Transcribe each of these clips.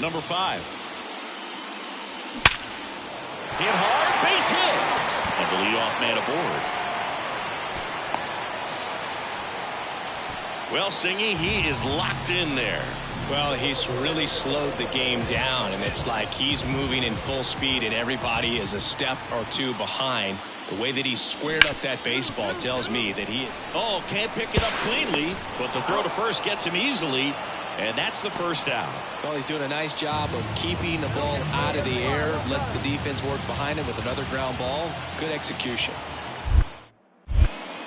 Number 5. Hit hard, base hit. And the leadoff man aboard. Well, Singy, he is locked in there. Well, he's really slowed the game down, and it's like he's moving in full speed, and everybody is a step or two behind. The way that he squared up that baseball tells me that he... Oh, can't pick it up cleanly, but the throw to first gets him easily, and that's the first out. Well, he's doing a nice job of keeping the ball out of the air, lets the defense work behind him with another ground ball. Good execution.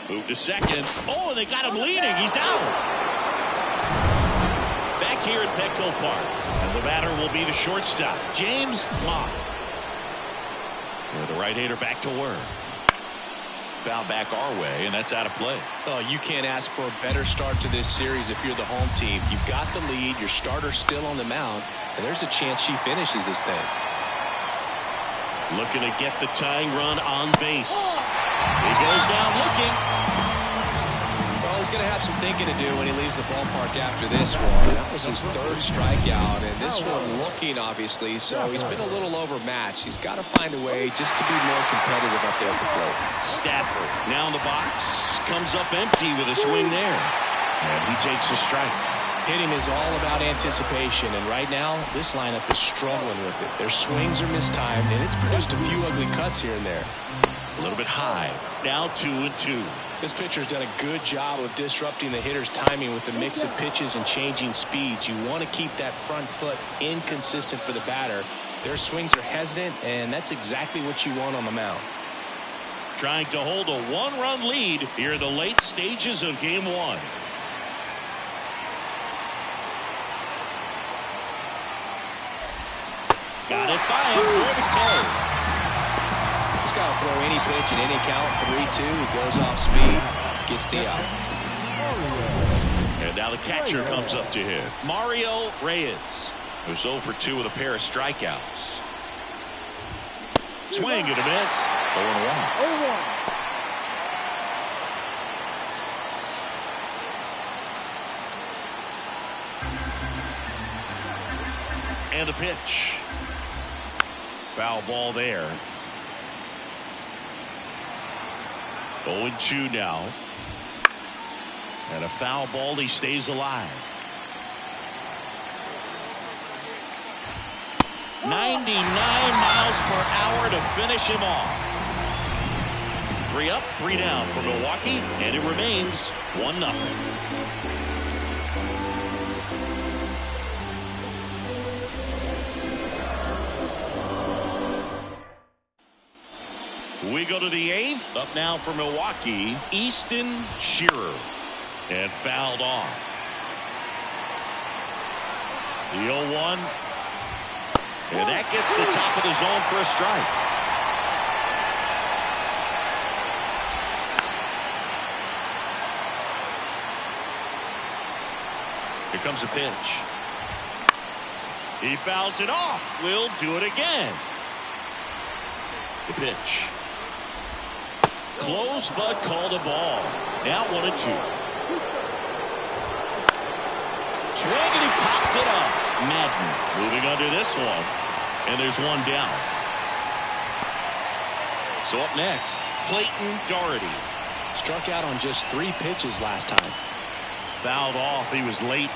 Move to second. Oh, and they got him leaning. He's out. Back here at Petco Park, and the batter will be the shortstop, James Mock. The right-hander back to work. Foul back our way, and that's out of play. Oh, you can't ask for a better start to this series if you're the home team. You've got the lead, your starter's still on the mound, and there's a chance she finishes this thing. Looking to get the tying run on base. He goes down looking. Well, he's going to have some thinking to do when he leaves the ballpark after this one. That was his third strikeout, and this one looking, obviously, so he's been a little overmatched. He's got to find a way just to be more competitive up there at the plate. Stafford now in the box, comes up empty with a swing there, and he takes a strike. Hitting is all about anticipation, and right now, this lineup is struggling with it. Their swings are mistimed, and it's produced a few ugly cuts here and there. A little bit high. Now 2-2. This pitcher's done a good job of disrupting the hitter's timing with the mix of pitches and changing speeds. You want to keep that front foot inconsistent for the batter. Their swings are hesitant, and that's exactly what you want on the mound. Trying to hold a one-run lead here in the late stages of Game 1. Got it by him for the K. He's got to throw any pitch at any count. 3-2. He goes off speed. Gets the out. And now the catcher comes up to hit. Mario Reyes, who's 0 for 2 with a pair of strikeouts. Swing and a miss. 0-1. And the pitch. Foul ball there. 0-2 now. And a foul ball. He stays alive. 99 miles per hour to finish him off. 3 up, 3 down for Milwaukee, and it remains 1-0. We go to the 8th. Up now for Milwaukee, Easton Shearer. And fouled off. The 0-1. And that gets the top of the zone for a strike. Here comes a pitch. He fouls it off. We'll do it again. The pitch. Close, but called a ball. Now 1-2. Swing, and he popped it up. Madden moving under this one. And there's one down. So up next, Clayton Doherty. Struck out on just 3 pitches last time. Fouled off. He was late.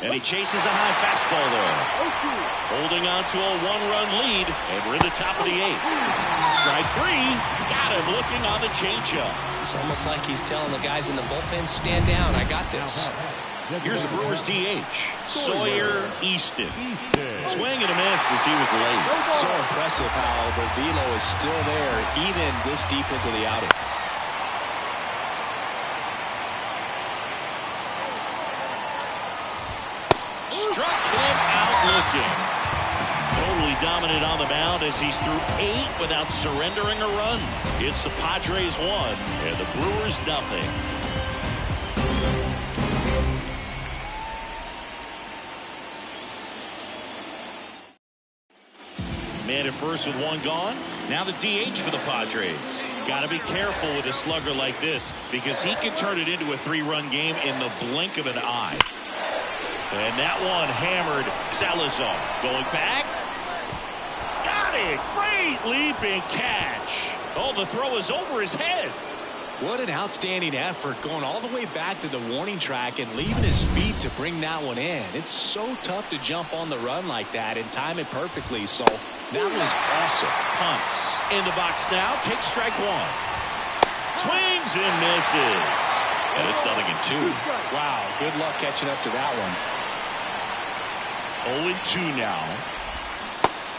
And he chases a high fastball there. Holding on to a 1-run lead. And we're in the top of the 8th. Strike 3. Got him looking on the changeup. It's almost like he's telling the guys in the bullpen, stand down, I got this. Here's the Brewers DH, Sawyer Easton. Swing and a miss as he was late. So impressive how the velo is still there even this deep into the outing. Struck him out looking. Totally dominant on the mound as he's through 8 without surrendering a run. It's the Padres 1 and the Brewers nothing. Man at first with one gone. Now the DH for the Padres. Got to be careful with a slugger like this because he can turn it into a 3-run game in the blink of an eye. And that one hammered. Salazar going back. Got it. Great leaping catch. Oh, the throw is over his head. What an outstanding effort, going all the way back to the warning track and leaving his feet to bring that one in. It's so tough to jump on the run like that and time it perfectly. So that was awesome. Punts in the box now. Takes strike one. Swings and misses. And it's 0-2. Wow, good luck catching up to that one. 0-2 now.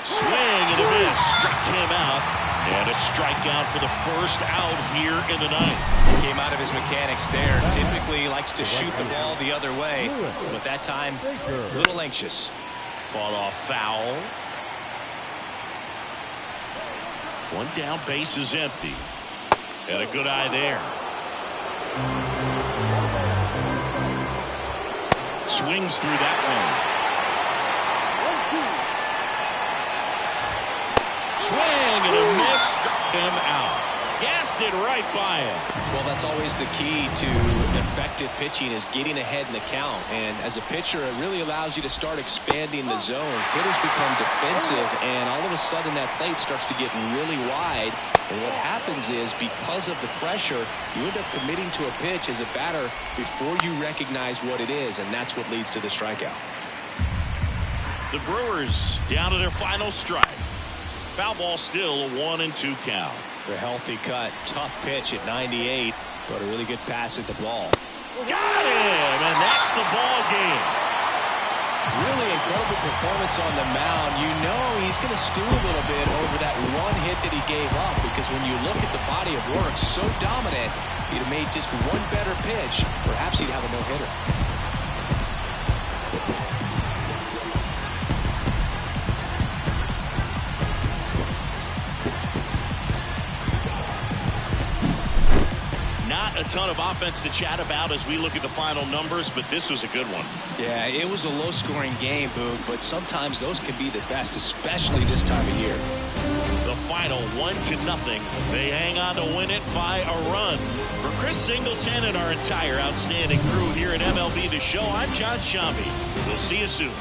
Swing and a miss. Struck him out. And a strikeout for the first out here in the ninth. Came out of his mechanics there. Typically likes to shoot the ball the other way. But that time, a little anxious. Fought off foul. One down, base is empty. And a good eye there. Swings through that one. Swing and a miss, struck him out. Gassed it right by him. Well, that's always the key to effective pitching is getting ahead in the count. And as a pitcher, it really allows you to start expanding the zone. Hitters become defensive, and all of a sudden that plate starts to get really wide. And what happens is because of the pressure, you end up committing to a pitch as a batter before you recognize what it is, and that's what leads to the strikeout. The Brewers down to their final strike. Foul ball still a 1-2 count. The healthy cut, tough pitch at 98, but a really good pass at the ball. Got him, and that's the ball game. Really incredible performance on the mound. You know he's going to stew a little bit over that one hit that he gave up because when you look at the body of work, so dominant, if he'd have made just one better pitch, perhaps he'd have a no-hitter. Not a ton of offense to chat about as we look at the final numbers, but this was a good one. Yeah, it was a low-scoring game, Boog, but sometimes those can be the best, especially this time of year. The final 1-0. They hang on to win it by a run. For Chris Singleton and our entire outstanding crew here at MLB The Show, I'm John Shambi. We'll see you soon.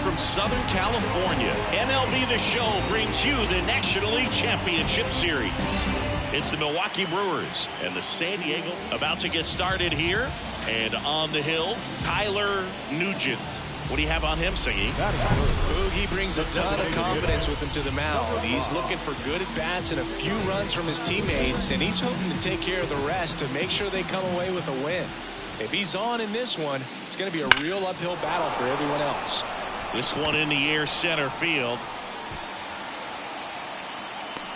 From Southern California, MLB The Show brings you the National League Championship Series. It's the Milwaukee Brewers and the 샌디에이고 about to get started here. And on the hill, Tyler Nugent. What do you have on him, Siggy? Boogie brings a ton of confidence with him to the mound. He's looking for good at-bats and a few runs from his teammates, and he's hoping to take care of the rest to make sure they come away with a win. If he's on in this one, it's going to be a real uphill battle for everyone else. This one in the air center field.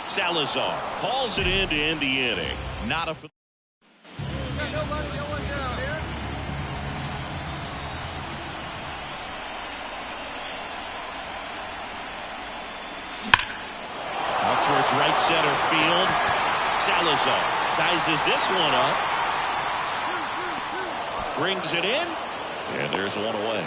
Salazar hauls it in to end the inning. Not a... right center field. Salazar sizes this one up. Brings it in. And there's one away.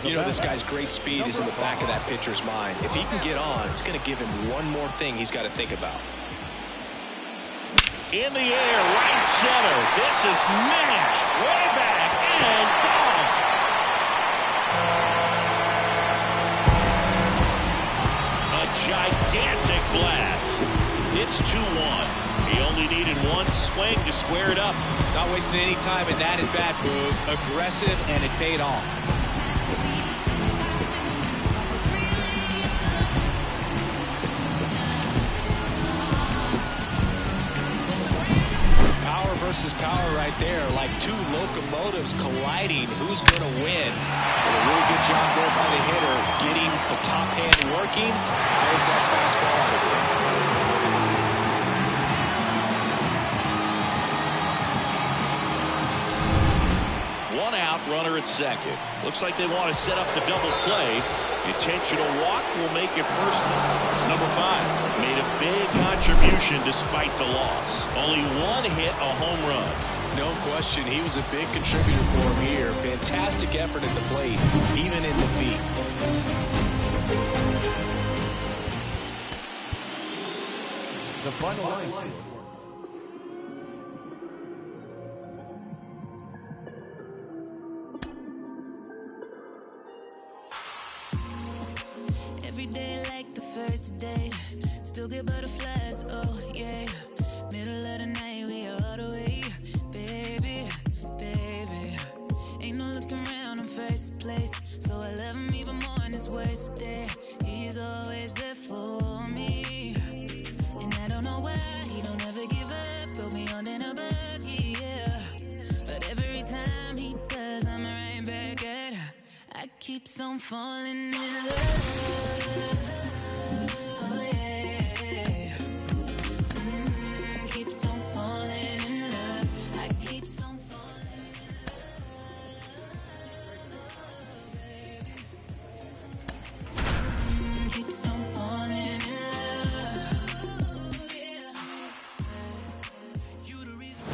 You know, this guy's great speed is in the back of that pitcher's mind. If he can get on, it's going to give him one more thing he's got to think about. In the air, right center. This is mashed way back and gone. A gigantic blast. It's 2-1. He only needed one swing to square it up. Not wasting any time in that at-bat move. Aggressive, and it paid off. Versus power right there, like two locomotives colliding. Who's going to win? And a really good job there by the hitter, getting the top hand working. There's that fastball out of it. One out, runner at second. Looks like they want to set up the double play. Intentional walk will make it first. Number 5 made a big contribution despite the loss. Only one hit, a home run. No question, he was a big contributor for him here. Fantastic effort at the plate, even in defeat. The final line. Every day like the first day, still get butterflies, oh yeah. Middle of the night, we all the way, baby, baby. Ain't no looking around in first place, so I love him even more in his worst day. He's always there for me, and I don't know why he don't ever give up, go beyond and above, yeah. But every time he does, I'm right back at her. I keep on falling in love. Oh yeah. Keeps on falling in love. I keep on falling in love, baby. Keeps on falling in love. Yeah. You the reason.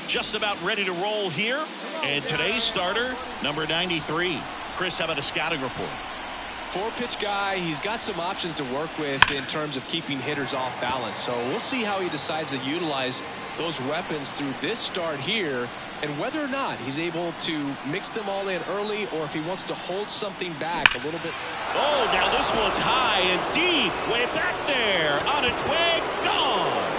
Just about ready to roll here. And today's starter, number 93. Chris, how about a scouting report? 4-pitch guy. He's got some options to work with in terms of keeping hitters off balance. So we'll see how he decides to utilize those weapons through this start here, and whether or not he's able to mix them all in early, or if he wants to hold something back a little bit. Oh, now this one's high and deep. Way back there. On its way. Gone.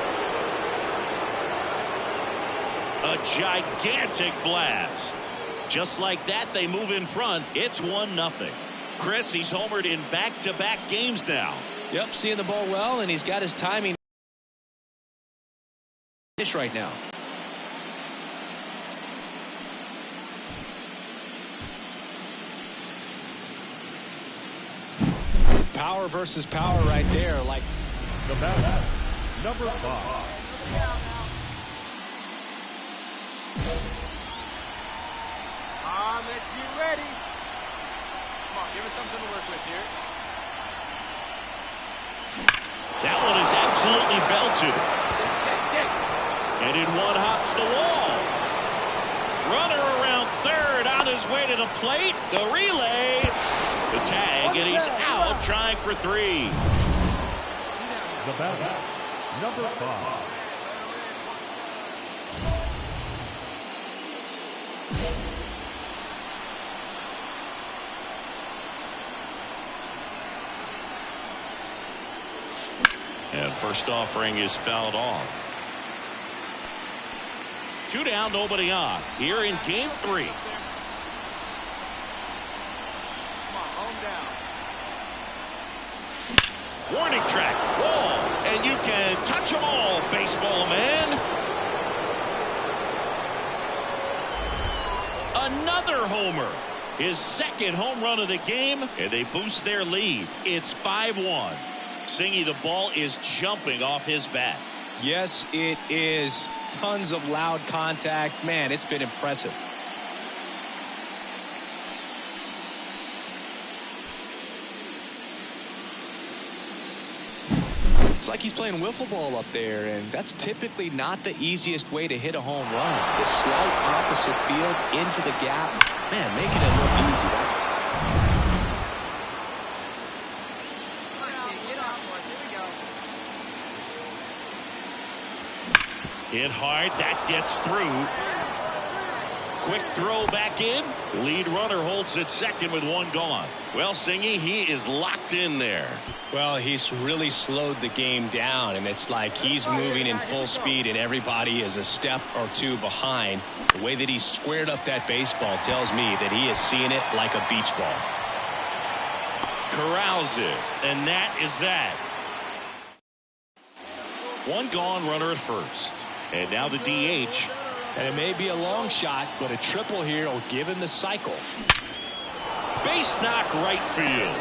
A gigantic blast. Just like that, they move in front. It's 1-0. Chris, he's homered in back-to-back games now. Yep, seeing the ball well, and he's got his timing right now. Power versus power right there. Like the batter, number 5. Let's get ready. Come on, give us something to work with here. That one is absolutely belted. And in one hops the wall. Runner around third on his way to the plate. The relay. The tag, and he's out trying for 3. The batter, number 5. And first offering is fouled off. 2 down, nobody on. Here in game 3. Come on, home down. Warning track, wall, and you can touch them all, baseball man. Another homer. His second home run of the game, and they boost their lead. It's 5-1. Singy, the ball is jumping off his bat. Yes, it is. Tons of loud contact. Man, it's been impressive. It's like he's playing wiffle ball up there, and that's typically not the easiest way to hit a home run. To the slight opposite field, into the gap. Man, making it look easy. That's hit hard. That gets through. Quick throw back in. Lead runner holds at second with one gone. Well, Singy, he is locked in there. Well, he's really slowed the game down, and it's like he's moving in full speed and everybody is a step or two behind. The way that he squared up that baseball tells me that he is seeing it like a beach ball. Corrals it, and that is that. One gone, runner at first. And now the DH. And it may be a long shot, but a triple here will give him the cycle. Base knock right field.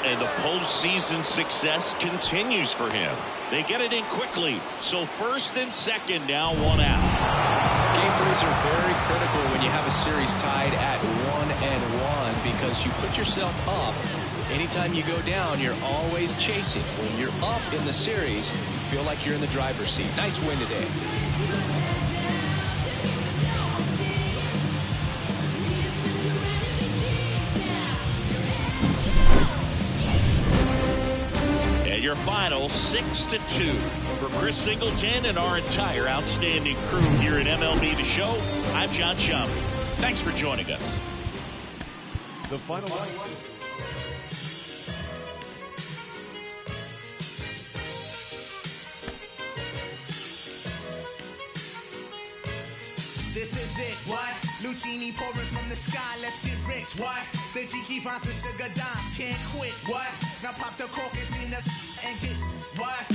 And the postseason success continues for him. They get it in quickly. So first and second, now one out. Game threes are very critical when you have a series tied at 1-1 because you put yourself up. Anytime you go down, you're always chasing. When you're up in the series, you feel like you're in the driver's seat. Nice win today. And your final 6-2 for Chris Singleton and our entire outstanding crew here at MLB The Show. I'm John Schaub. Thanks for joining us. The final line. This is it, what? Lucini pouring from the sky, let's get rich, what? The GK finds the sugar dimes, can't quit, what? Now pop the crocus in the and get, what?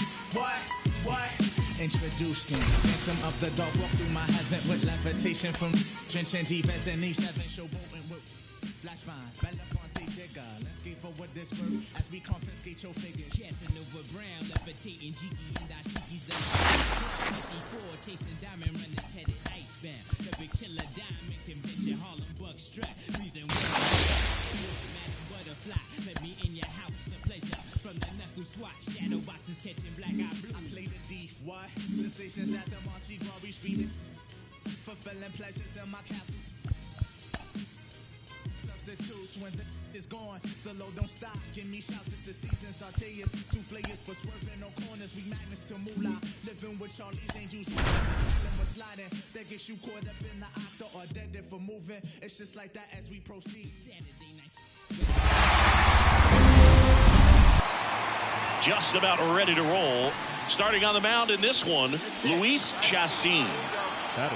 Introducing Phantom of the Dark, walk through my heaven with levitation from drenching deep as an E7, showboating with flash vines, Belafonte digger. Let's get forward this bird as we confiscate your figures. Casanova Brown, levitating Jiki and Dashiki's 54, chasing diamond runners headed icebound. The big killer diamond convention, Harlem Buck strap. Reason why butterfly, let me in your house, a pleasure. From the knuckle swatch, shadow boxes catching black eye blue. I play the thief, what? Sensations at the Monte Gras, screaming, fulfilling pleasures in my castle. Substitutes when the is gone, the load don't stop. Give me shouts, it's the season. Sauteas, two flayers for swerving no corners. We magnets to moolah, living with Charlie's Angels. We're sliding, that gets you caught up in the octa or dead for moving. It's just like that as we proceed. Saturday night. Just about ready to roll. Starting on the mound in this one, Luis Chacín.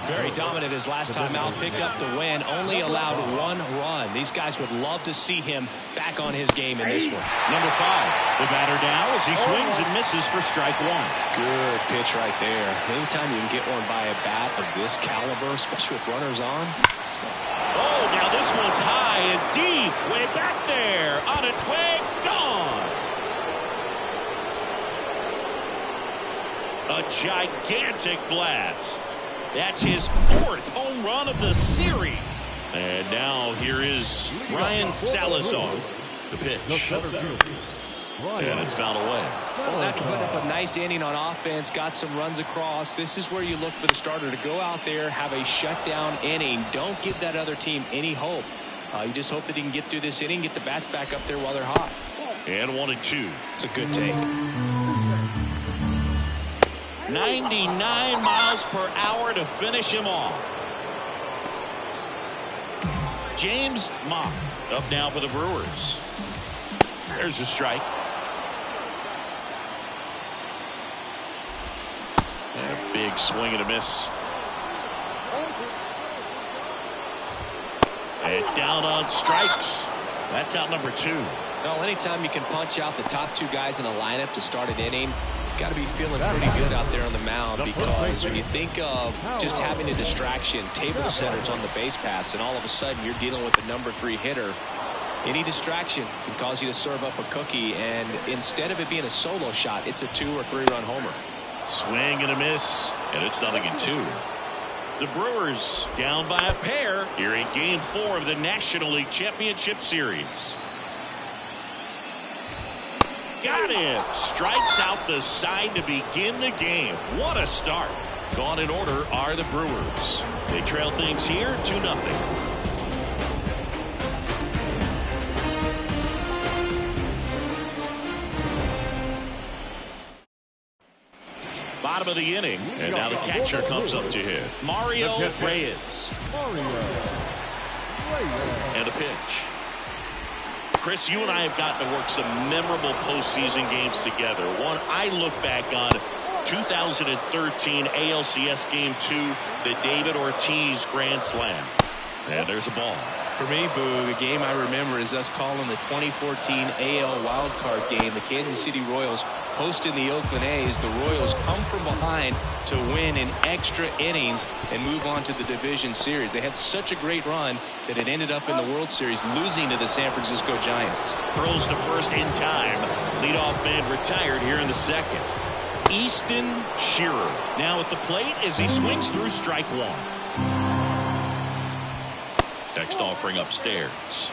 Very dominant his last time out, picked up the win, only allowed one run. These guys would love to see him back on his game in this one. Number 5, the batter now as he swings and misses for strike one. Good pitch right there. Anytime you can get one by a bat of this caliber, especially with runners on. Oh, now this one's high and deep, way back there, on its way, gone. A gigantic blast. That's his 4th home run of the series. And now here is Ryan Salazar. The pitch. And it's fouled away. Well, after putting up a nice inning on offense, got some runs across, this is where you look for the starter to go out there, have a shutdown inning. Don't give that other team any hope. You just hope that he can get through this inning, get the bats back up there while they're hot. And 1-2. It's a good take. 99 miles per hour to finish him off. James Mock up now for the Brewers. There's a strike. A big swing and a miss. And down on strikes. That's out number 2. Well, anytime you can punch out the top 2 guys in a lineup to start an inning, got to be feeling pretty good out there on the mound, because when you think of just having a distraction, table setters on the base paths, and all of a sudden you're dealing with the number 3 hitter, any distraction can cause you to serve up a cookie, and instead of it being a solo shot, it's a 2 or 3 run homer. Swing and a miss, and it's 0-2. The Brewers down by a pair here in Game 4 of the National League Championship Series. Got him. Strikes out the side to begin the game. What a start. Gone in order are the Brewers. They trail things here 2-0. Bottom of the inning, and now the catcher comes up to hit. Mario Reyes. And a pitch. Chris, you and I have gotten to work some memorable postseason games together. One I look back on, 2013 ALCS Game 2, the David Ortiz Grand Slam. And there's a ball. For me, Boo, the game I remember is us calling the 2014 AL wildcard game. The Kansas City Royals hosting the Oakland A's. The Royals come from behind to win in extra innings and move on to the division series. They had such a great run that it ended up in the World Series losing to the San Francisco Giants. Throws to first in time. Leadoff man retired here in the second. Easton Shearer now at the plate as he swings through strike one. Next offering upstairs.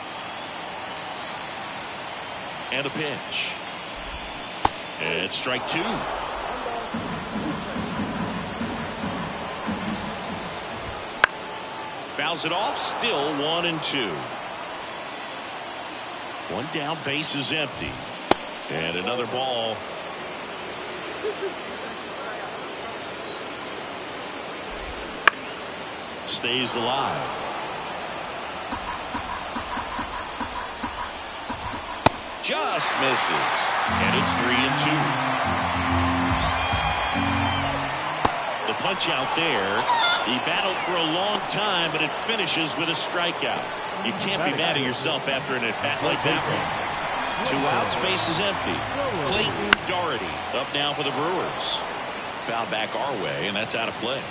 And a pitch. And strike two. Fouls it off. Still 1-2. One down, base is empty. And another ball. Stays alive. Just misses. And it's 3-2. The punch out there. He battled for a long time, but it finishes with a strikeout. You can't be mad at yourself after an at-bat like that one. 2 outs, base is empty. Clayton Doherty up now for the Brewers. Foul back our way, and that's out of play.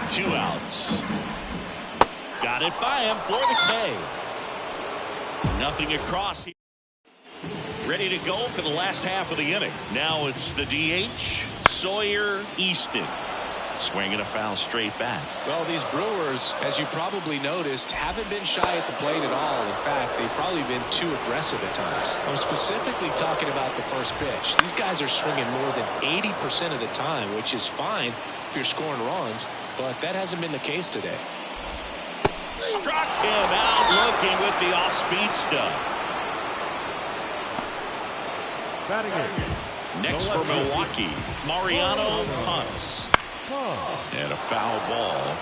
Two outs. Got it by him for the K. Nothing across. Ready to go for the last half of the inning. Now it's the DH, Sawyer Easton. Swinging a foul straight back. Well, these Brewers, as you probably noticed, haven't been shy at the plate at all. In fact, they've probably been too aggressive at times. I'm specifically talking about the first pitch. These guys are swinging more than 80% of the time, which is fine if you're scoring runs, but that hasn't been the case today. Struck him out looking with the off-speed stuff. Batting in. Next for Milwaukee, Mariano Ponce. And a foul ball.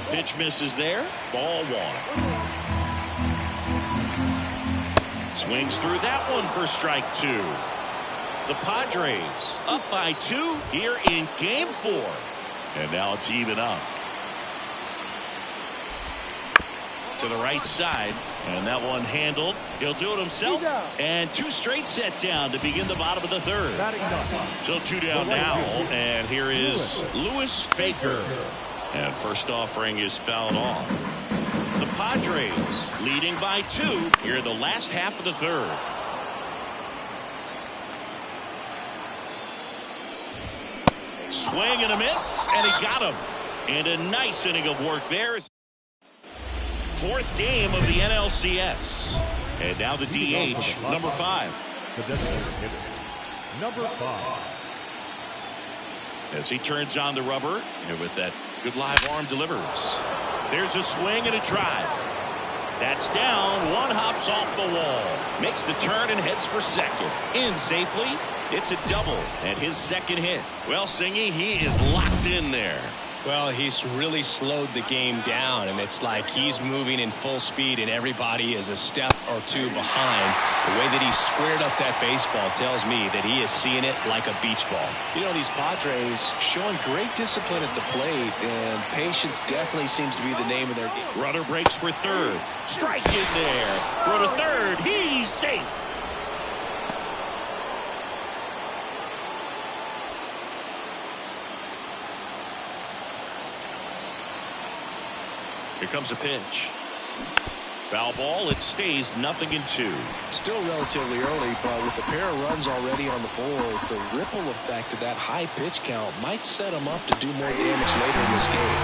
Pitch misses there. Ball one. Swings through that one for strike two. The Padres up by 2 here in Game 4. And now it's even up. To the right side. And that one handled. He'll do it himself. And 2 straight set down to begin the bottom of the third. So 2 down now. And here is Lewis Baker. And first offering is fouled off. The Padres leading by 2 here in the last half of the third. Swing and a miss. And he got him. And a nice inning of work there. 4th game of the NLCS. And now the DH, number 5. The designated hitter, number 5. As he turns on the rubber, and with that good live arm delivers. There's a swing and a drive. That's down. One hops off the wall. Makes the turn and heads for second. In safely. It's a double and his second hit. Well, Singy, he is locked in there. Well, he's really slowed the game down, and it's like he's moving in full speed and everybody is a step or 2 behind. The way that he squared up that baseball tells me that he is seeing it like a beach ball. You know, these Padres showing great discipline at the plate, and patience definitely seems to be the name of their game. Runner breaks for third. Strike in there. Throw to third. He's safe. Here comes a pitch. Foul ball. It stays 0-2. Still relatively early, but with a pair of runs already on the board, the ripple effect of that high pitch count might set him up to do more damage later in this game.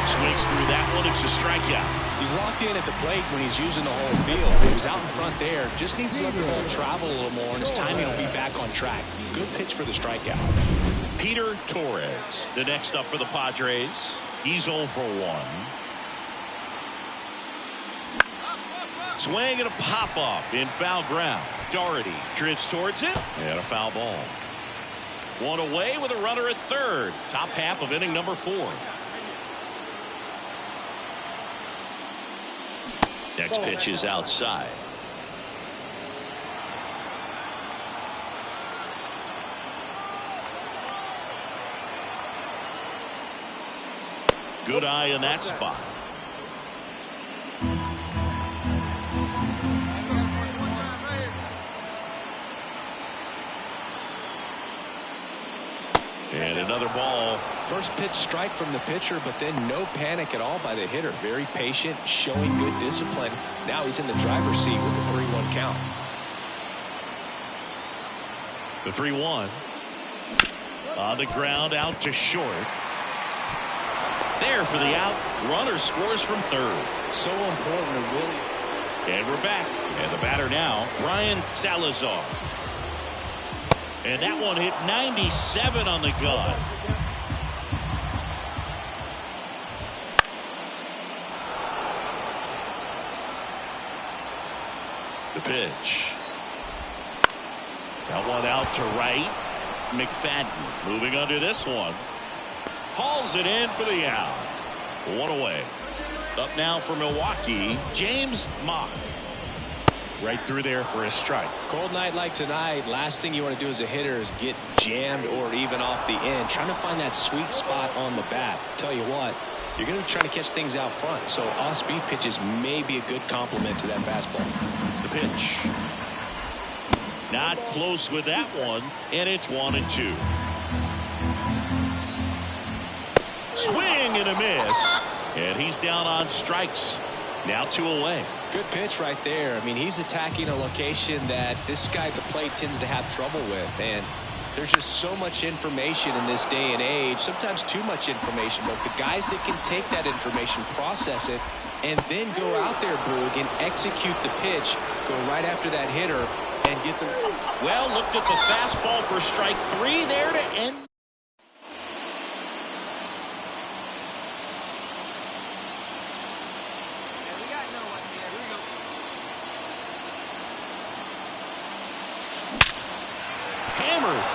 Swings through that one. It's a strikeout. He's locked in at the plate when he's using the whole field. He was out in front there. Just needs to let the ball travel a little more, and his timing will be back on track. Good pitch for the strikeout. Peter Torres, the next up for the Padres. He's 0 for 1. Swing and a pop-up in foul ground. Doherty drifts towards it, and a foul ball. One away with a runner at third. Top half of inning number 4. Next pitch is outside. Good eye in that spot. And another ball. First pitch strike from the pitcher, but then no panic at all by the hitter. Very patient, showing good discipline. Now he's in the driver's seat with a 3-1 count. The 3-1. On the ground, out to short. There for the out. Runner scores from third. So important to really. And we're back. And the batter now, Ryan Salazar. And that one hit 97 on the gun. The pitch. That one out to right. McFadden moving under this one. Hauls it in for the out. One away. Up now for Milwaukee, James Mott. Right through there for a strike. Cold night like tonight, last thing you want to do as a hitter is get jammed or even off the end. Trying to find that sweet spot on the bat. Tell you what, you're going to be trying to catch things out front. So off-speed pitches may be a good complement to that fastball. The pitch. Not close with that one, and it's 1-2. Swing and a miss, and he's down on strikes. Now 2 away. Good pitch right there. I mean, he's attacking a location that this guy at the plate tends to have trouble with, and there's just so much information in this day and age, sometimes too much information, but the guys that can take that information, process it, and then go out there, Boog, and execute the pitch, go right after that hitter, and get the... Well, looked at the fastball for strike 3 there to end.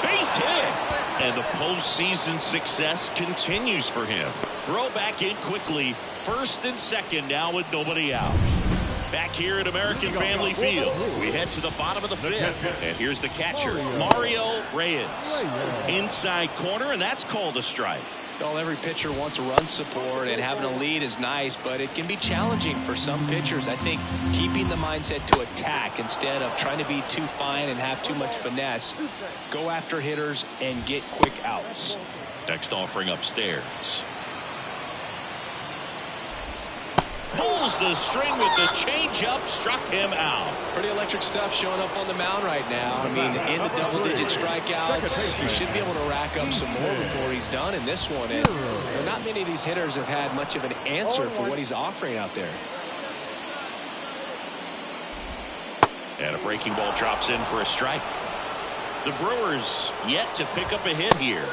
Base hit, and the postseason success continues for him. Throw back in quickly. First and second now with nobody out. Back here at American Family Field, we head to the bottom of the 5th, and here's the catcher, Mario Reyes. Inside corner, and that's called a strike. Well, every pitcher wants run support, and having a lead is nice, but it can be challenging for some pitchers. I think keeping the mindset to attack instead of trying to be too fine and have too much finesse. Go after hitters and get quick outs. Next offering upstairs. Pulls the string with the changeup, struck him out. Pretty electric stuff showing up on the mound right now. I mean, into double-digit strikeouts. He should be able to rack up some more before he's done in this one. And not many of these hitters have had much of an answer for what he's offering out there. And a breaking ball drops in for a strike. The Brewers yet to pick up a hit here.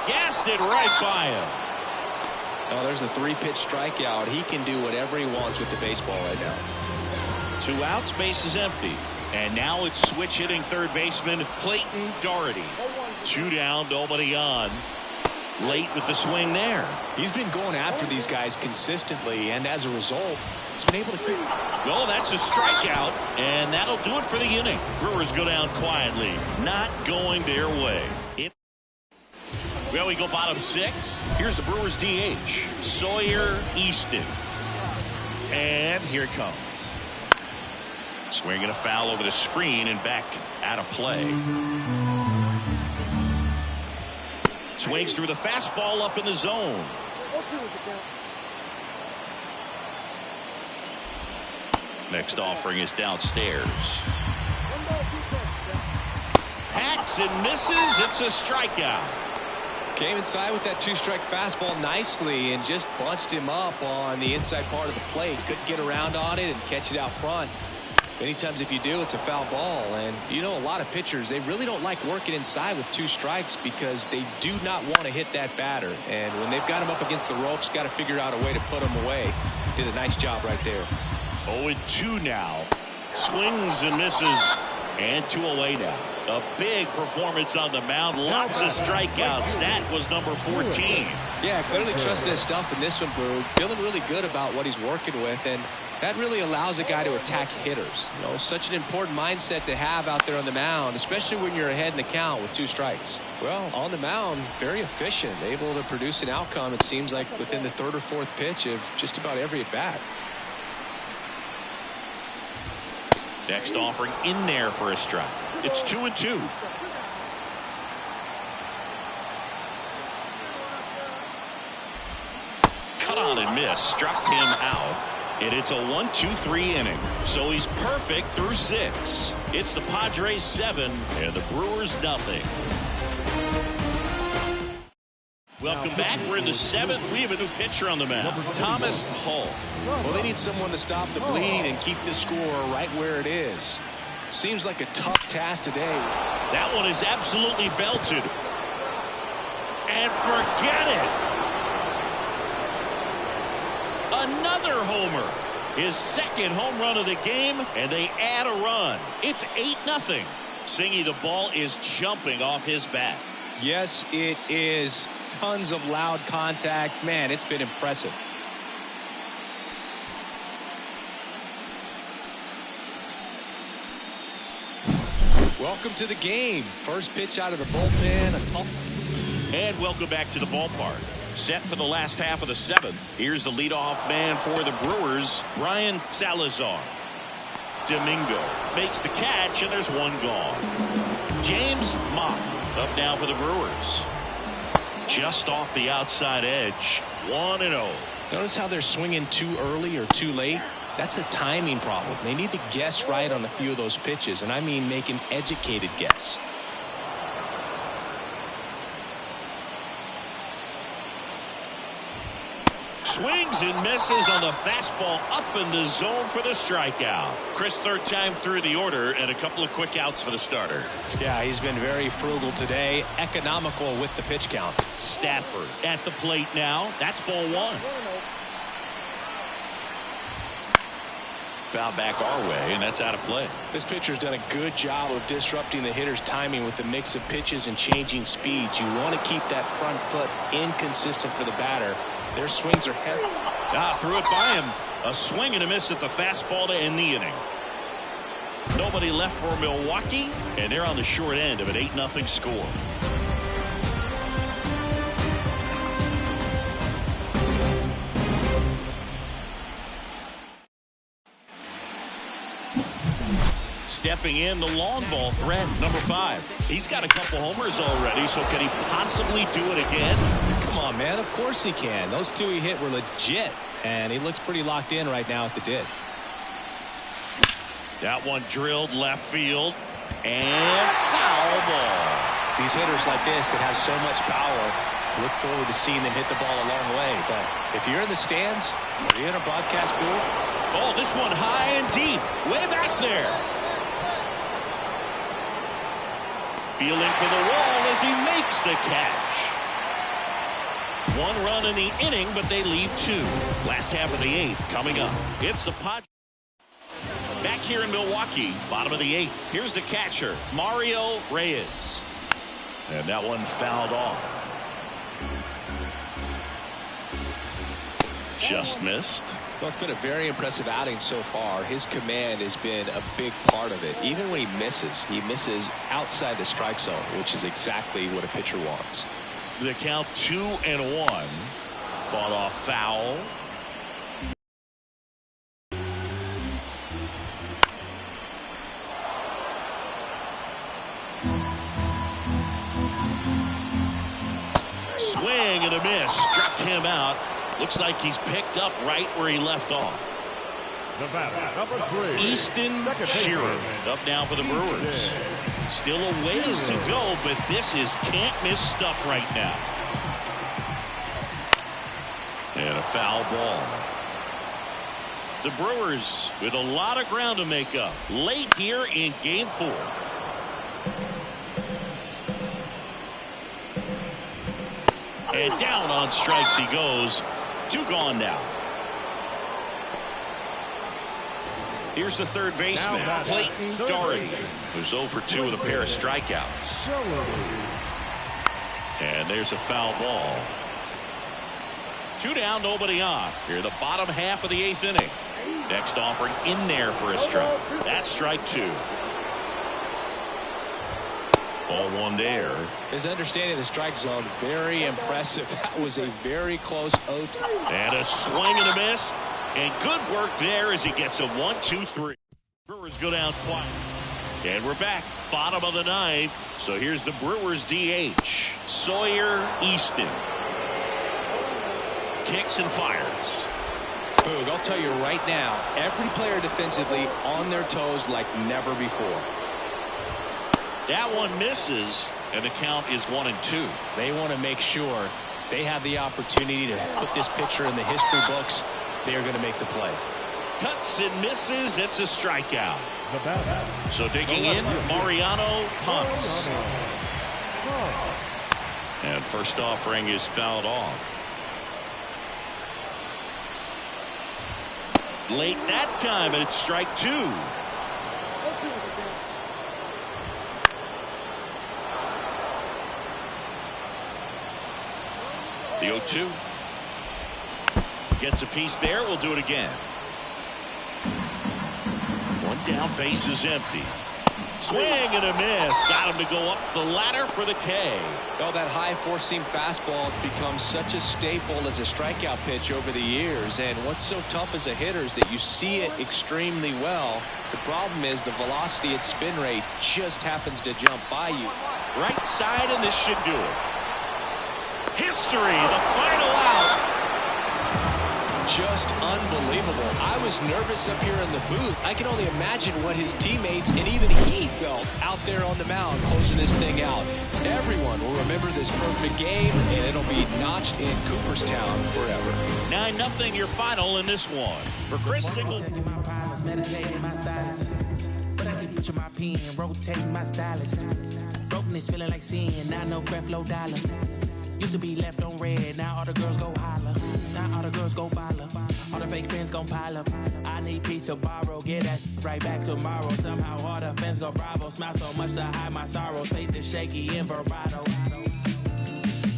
Gassed it right by him. Oh, there's a 3-pitch strikeout. He can do whatever he wants with the baseball right now. 2 outs, base is empty. And now it's switch hitting third baseman Clayton Doherty. 2 down, nobody on. Late with the swing there. He's been going after these guys consistently, and as a result, he's been able to keep. Well, that's a strikeout, and that'll do it for the inning. Brewers go down quietly, not going their way. Well, we go bottom 6. Here's the Brewers DH, Sawyer Easton. And here it comes. Swinging a foul over the screen and back out of play. Swings through the fastball up in the zone. Next offering is downstairs. Hacks and misses. It's a strikeout. Came inside with that two-strike fastball nicely and just bunched him up on the inside part of the plate. Couldn't get around on it and catch it out front. Many times if you do, it's a foul ball. And you know, a lot of pitchers, they really don't like working inside with two strikes because they do not want to hit that batter. And when they've got him up against the ropes, got to figure out a way to put him away. Did a nice job right there. 0-2 now. Swings and misses. And 2 away now. A big performance on the mound. Lots of strikeouts. That was number 14. Yeah, clearly trusting his stuff in this one, Boog. Feeling really good about what he's working with. And that really allows a guy to attack hitters. You know, such an important mindset to have out there on the mound, especially when you're ahead in the count with 2 strikes. Well, on the mound, very efficient. Able to produce an outcome, it seems like, within the 3rd or 4th pitch of just about every at-bat. Next offering in there for a strike. It's 2-2. Cut on and miss. Struck him out. And it's a 1-2-3 inning. So he's perfect through 6. It's the Padres 7 and the Brewers nothing. Welcome back. We're in the 7th. We have a new pitcher on the mound. Thomas Hull. Well, they need someone to stop the bleeding and keep the score right where it is. Seems like a tough task today. That one is absolutely belted. And forget it. Another homer. His 2nd home run of the game, and they add a run. It's 8-0. Singy, the ball is jumping off his bat. Yes, it is. Tons of loud contact. Man, it's been impressive. Welcome to the game. First pitch out of the bullpen. And welcome back to the ballpark. Set for the last half of the 7th. Here's the leadoff man for the Brewers, Brian Salazar. Domingo makes the catch, and there's one gone. James Mott up now for the Brewers. Just off the outside edge. 1-0. Notice how they're swinging too early or too late. That's a timing problem. They need to guess right on a few of those pitches, and I mean make an educated guess. Swings and misses on the fastball up in the zone for the strikeout. Chris, 3rd time through the order, and a couple of quick outs for the starter. Yeah, he's been very frugal today. Economical with the pitch count. Stafford at the plate now. That's ball 1. Foul back our way, and that's out of play. This pitcher's done a good job of disrupting the hitter's timing with the mix of pitches and changing speeds. You want to keep that front foot inconsistent for the batter. Their swings are heavy. Threw it by him. A swing and a miss at the fastball to end the inning. Nobody left for Milwaukee, and they're on the short end of an 8-0 score. Stepping in, the long ball threat, number 5. He's got a couple homers already, so can he possibly do it again? Come on, man. Of course he can. Those 2 he hit were legit, and he looks pretty locked in right now at the did. That one drilled left field, and foul ball. These hitters like this that have so much power, look forward to seeing them hit the ball a long way. But if you're in the stands, or you're in a broadcast booth. Oh, this one high and deep, way back there. Feeling for the wall as he makes the catch. 1 run in the inning, but they leave 2. Last half of the 8th coming up. It's the Padres. Back here in Milwaukee, bottom of the 8th. Here's the catcher, Mario Reyes. And that one fouled off. Just missed. Well, it's been a very impressive outing so far. His command has been a big part of it. Even when he misses outside the strike zone, which is exactly what a pitcher wants. The count 2-1. Fought off foul. Swing and a miss. Struck him out. Looks like he's picked up right where he left off. The batter, number 3. Easton Shearer up now for the Brewers. Still a ways to go, but this is can't-miss stuff right now. And a foul ball. The Brewers with a lot of ground to make up late here in Game 4. And down on strikes he goes. 2 gone now. Here's the third baseman, Clayton Doherty, who's 0 for 2 with a pair of strikeouts. And there's a foul ball. 2 down, nobody on. Here the bottom half of the 8th inning. Next offering in there for a strike. That's strike 2. Ball 1 there. His understanding of the strike zone, very impressive. That was a very close 0-2. And a swing and a miss. And good work there as he gets a 1-2-3. Brewers go down quiet. And we're back. Bottom of the 9th. So here's the Brewers DH. Sawyer Easton. Kicks and fires. Boog, I'll tell you right now, every player defensively on their toes like never before. That one misses, and the count is 1-2. They want to make sure they have the opportunity to put this pitcher in the history books. They're going to make the play. Cuts and misses. It's a strikeout. The batter. So digging in, Mariano punts. And first offering is fouled off. Late that time, and it's strike 2. The 0-2. Gets a piece there. We'll do it again. 1 down, base is empty. Swing and a miss. Got him to go up the ladder for the K. Well, that high four-seam fastball has become such a staple as a strikeout pitch over the years. And what's so tough as a hitter is that you see it extremely well. The problem is the velocity at spin rate just happens to jump by you. Right side, and this should do it. History, the final out. Just unbelievable. I was nervous up here in the booth. I can only imagine what his teammates and even he felt out there on the mound closing this thing out. Everyone will remember this perfect game, and it'll be notched in Cooperstown forever. 9-0 your final in this one. For Chris Singleton. Meditating my silence, but I keep pushing my pen, rotating my stylus. Brokenness feeling like sin, now no craft, low dollar. Used to be left on red, now all the girls go holler. Now all the girls go follow. All the fake fans gon' pile up. I need peace to borrow, get that right back tomorrow. Somehow all the fans go bravo. Smile so much to hide my sorrows. Faith is shaky in vibrato.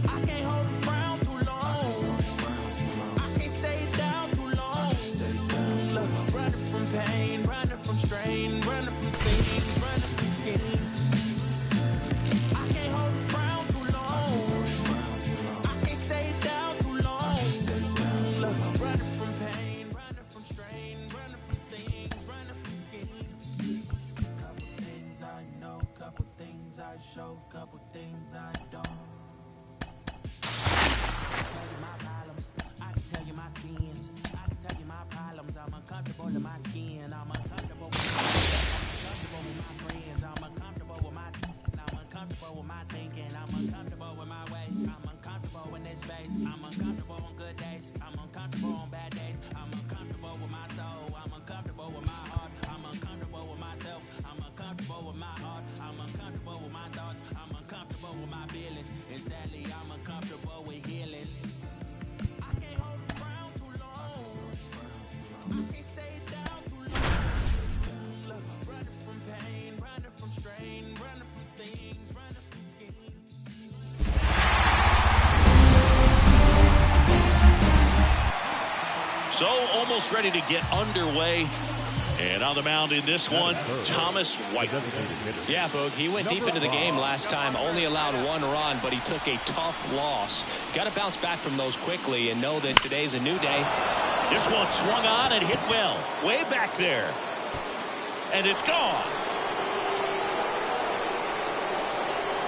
I can't hold a frown too long. I can't stay down too long. Look, running from pain, running from strain, running from things, running from schemes. Show couple things I don't. I can tell you my problems. I can tell you my sins. I can tell you my problems. I'm uncomfortable in my skin. I'm uncomfortable with my friends. I'm uncomfortable with my. I'm uncomfortable with my thinking. I'm uncomfortable with my ways. I'm uncomfortable in this space. I'm uncomfortable on good days. I'm uncomfortable on bad days. I'm uncomfortable with my soul. I'm uncomfortable with my heart. I'm uncomfortable with myself. I'm uncomfortable with my heart. I'm uncomfortable with my thoughts. I'm uncomfortable with my feelings. And sadly, I'm uncomfortable with healing. I can't hold a frown too long. I can't stay down too long. Look, running from pain, running from strain, running from things, running from schemes. So almost ready to get underway. And on the mound in this one, Thomas White. Yeah, Boog, he went deep into the game last time, only allowed 1 run, but he took a tough loss. Got to bounce back from those quickly and know that today's a new day. This one swung on and hit well, way back there. And it's gone.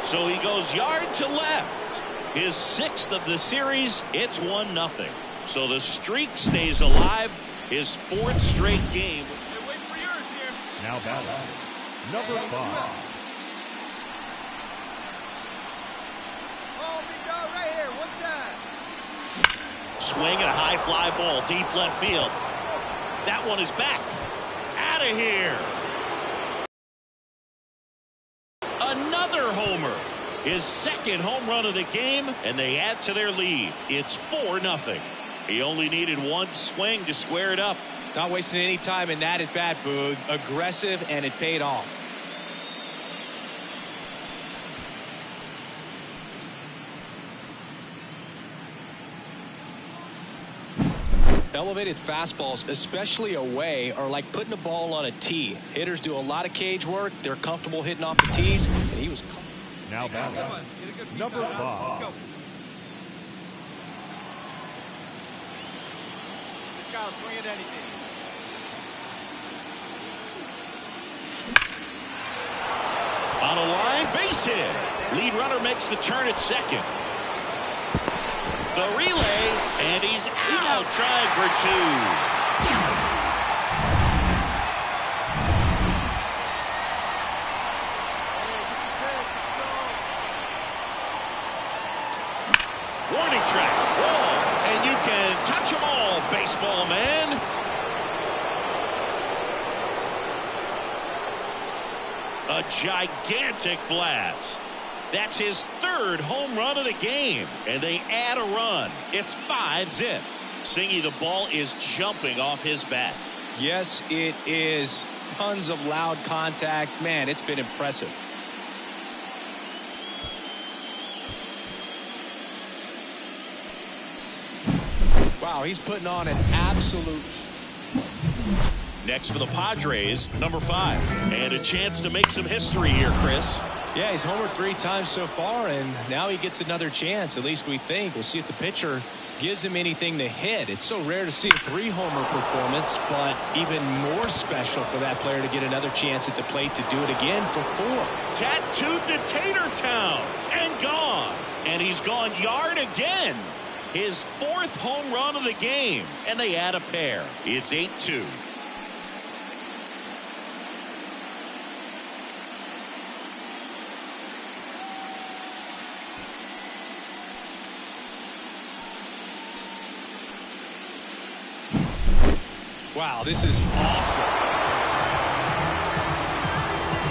So he goes yard to left. His 6th of the series. It's 1-0. So the streak stays alive. his 4th straight game. Hey, wait for yours here. Now batting, number 5. Oh, big dog right here. One time. Swing and a high fly ball deep left field. That one is back. Out of here. Another homer. His 2nd home run of the game, and they add to their lead. It's 4-0. He only needed 1 swing to square it up. Not wasting any time in that at bat, Boog. Aggressive, and it paid off. Elevated fastballs, especially away, are like putting a ball on a tee. Hitters do a lot of cage work. They're comfortable hitting off the tees, and he was. Now batting, number 5. Let's go. This guy will swing at anything. On a line, base hit. Lead runner makes the turn at second. The relay, and he's out, trying for 2. Warning track, wall, and you can touch them all, baseball man. A gigantic blast. That's his 3rd home run of the game, and they add a run. It's 5-zip. Singy, the ball is jumping off his bat. Yes, it is. Tons of loud contact. Man, it's been impressive. Wow, he's putting on an absolute. Next for the Padres, number 5. And a chance to make some history here, Chris. Yeah, he's homered 3 times so far, and now he gets another chance. At least we think. We'll see if the pitcher gives him anything to hit. It's so rare to see a 3-homer performance, but even more special for that player to get another chance at the plate to do it again for 4. Tattooed to Tater Town and gone. And he's gone yard again. His 4th home run of the game, and they add a pair. It's 8-2. Wow, this is awesome.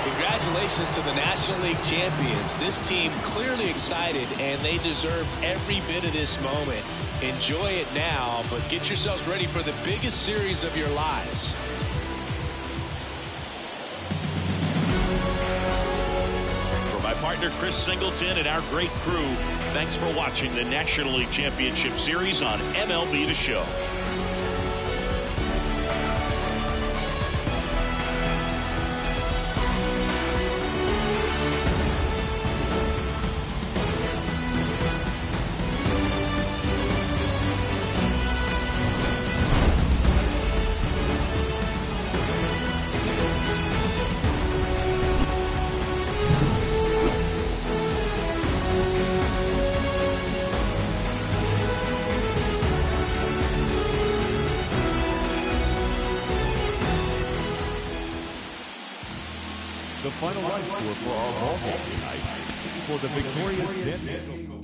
Congratulations to the National League champions. This team clearly excited, and they deserve every bit of this moment. Enjoy it now, but get yourselves ready for the biggest series of your lives. For my partner Chris Singleton and our great crew, thanks for watching the National League Championship Series on MLB The Show. The final run score for our ball game tonight for the victorious 샌디에이고.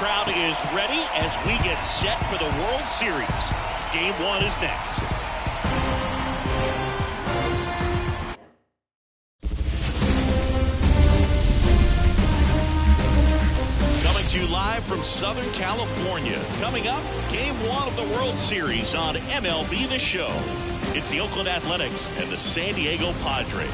crowd is ready as we get set for the World Series. Game 1 is next. Coming to you live from Southern California. Coming up, Game 1 of the World Series on MLB The Show. It's the Oakland Athletics and the San Diego Padres.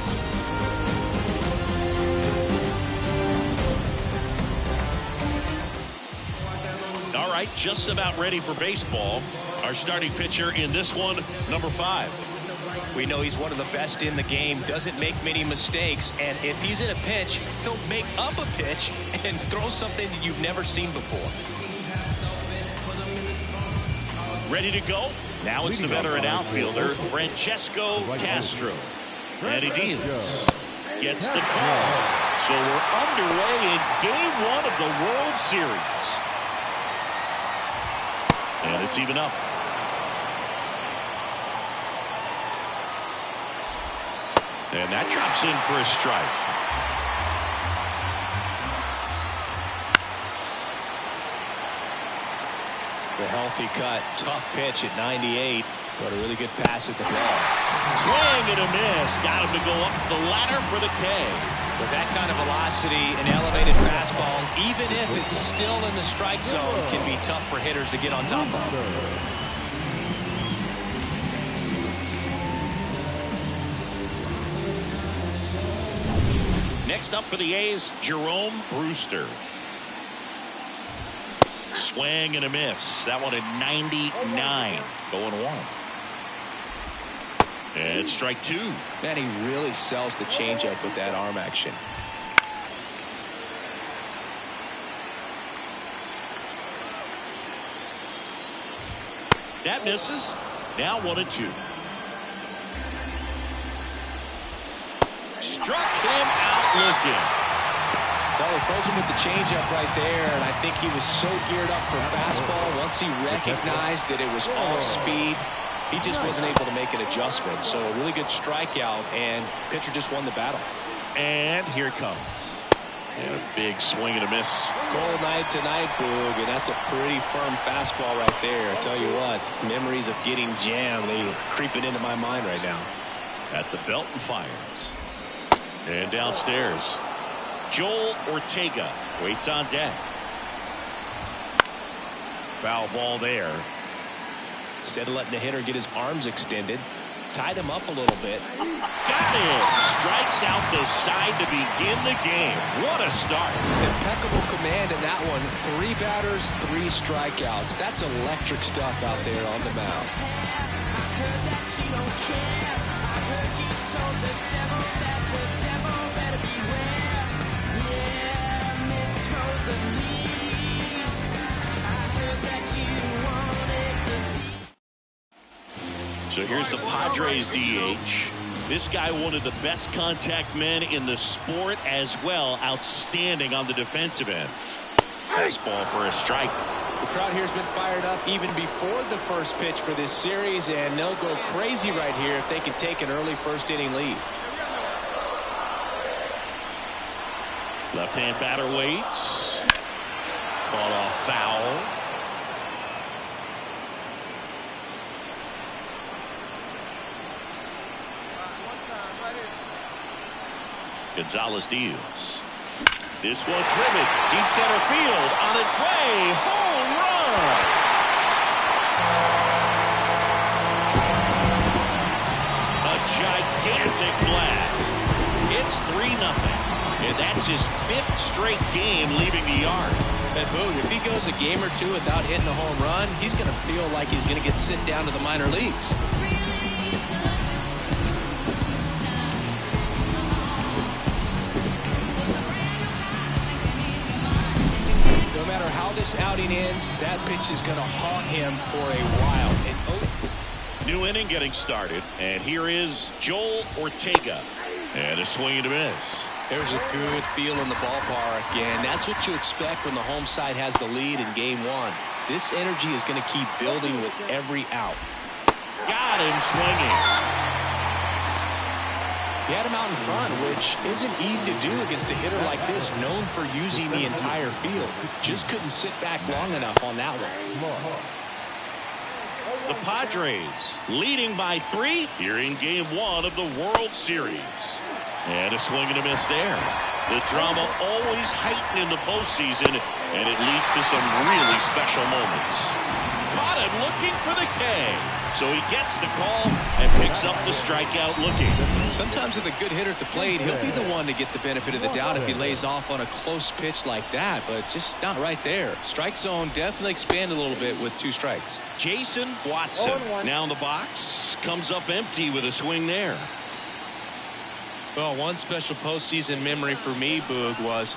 All right, just about ready for baseball. Our starting pitcher in this one, number 5. We know he's one of the best in the game, doesn't make many mistakes, and if he's in a pinch, he'll make up a pitch and throw something that you've never seen before. Ready to go? Now it's the veteran outfielder, Francesco Castro. And he deals. Gets the call. So we're underway in Game 1 of the World Series. And it's even up. And that drops in for a strike. The healthy cut, tough pitch at 98, but a really good pass at the ball. Swing and a miss. Got him to go up the ladder for the K. With that kind of velocity, an elevated fastball, even if it's still in the strike zone, can be tough for hitters to get on top of. Next up for the A's, Jerome Brewster. Swing and a miss. That one at 99. Going 1. And strike 2. Man, he really sells the changeup with that arm action. That misses. Now 1-2. Struck him out looking. Well, he throws him with the changeup right there, and I think he was so geared up for fastball. Once he recognized that it was off speed, he just wasn't able to make an adjustment. So a really good strikeout, and pitcher just won the battle. And here it comes. And a big swing and a miss. Cold night tonight, Boog, and that's a pretty firm fastball right there. I tell you what, memories of getting jammed, they creeping into my mind right now. At the belt and fires. And downstairs, Joel Ortega waits on deck. Foul ball there. Instead of letting the hitter get his arms extended, tied him up a little bit. Got it. Strikes out the side to begin the game. What a start. Impeccable command in that one. 3 batters, 3 strikeouts. That's electric stuff out there on the mound. I heard that she don't care. I heard you told the devil that the devil better beware. Yeah, Miss Rosalie. I heard that you wanted to be. So here's the Padres DH. This guy, one of the best contact men in the sport as well. Outstanding on the defensive end. Fastball for a strike. The crowd here has been fired up even before the first pitch for this series, and they'll go crazy right here if they can take an early first inning lead. Left-hand batter waits. Fought off foul. Gonzalez deals. This one driven deep center field on its way. Home run. A gigantic blast. It's 3-0. And that's his 5th straight game leaving the yard. And Boog, if he goes a game or 2 without hitting a home run, he's going to feel like he's going to get sent down to the minor leagues. No matter how this outing ends, that pitch is going to haunt him for a while. New inning getting started, and here is Joel Ortega. And a swing and a miss. There's a good feel in the ballpark, and that's what you expect when the home side has the lead in Game 1. This energy is going to keep building with every out. Got him swinging. He had him out in front, which isn't easy to do against a hitter like this, known for using the entire field. Just couldn't sit back long enough on that one. The Padres leading by 3 here in Game 1 of the World Series. And a swing and a miss there. The drama always heightened in the postseason, and it leads to some really special moments. Caught him looking for the K. So he gets the call and picks up the strikeout looking. Sometimes with a good hitter at the plate, he'll be the one to get the benefit of the doubt if he lays off on a close pitch like that, but just not right there. Strike zone definitely expanded a little bit with 2 strikes. Jason Watson now in the box, comes up empty with a swing there. Well, one special postseason memory for me, Boog, was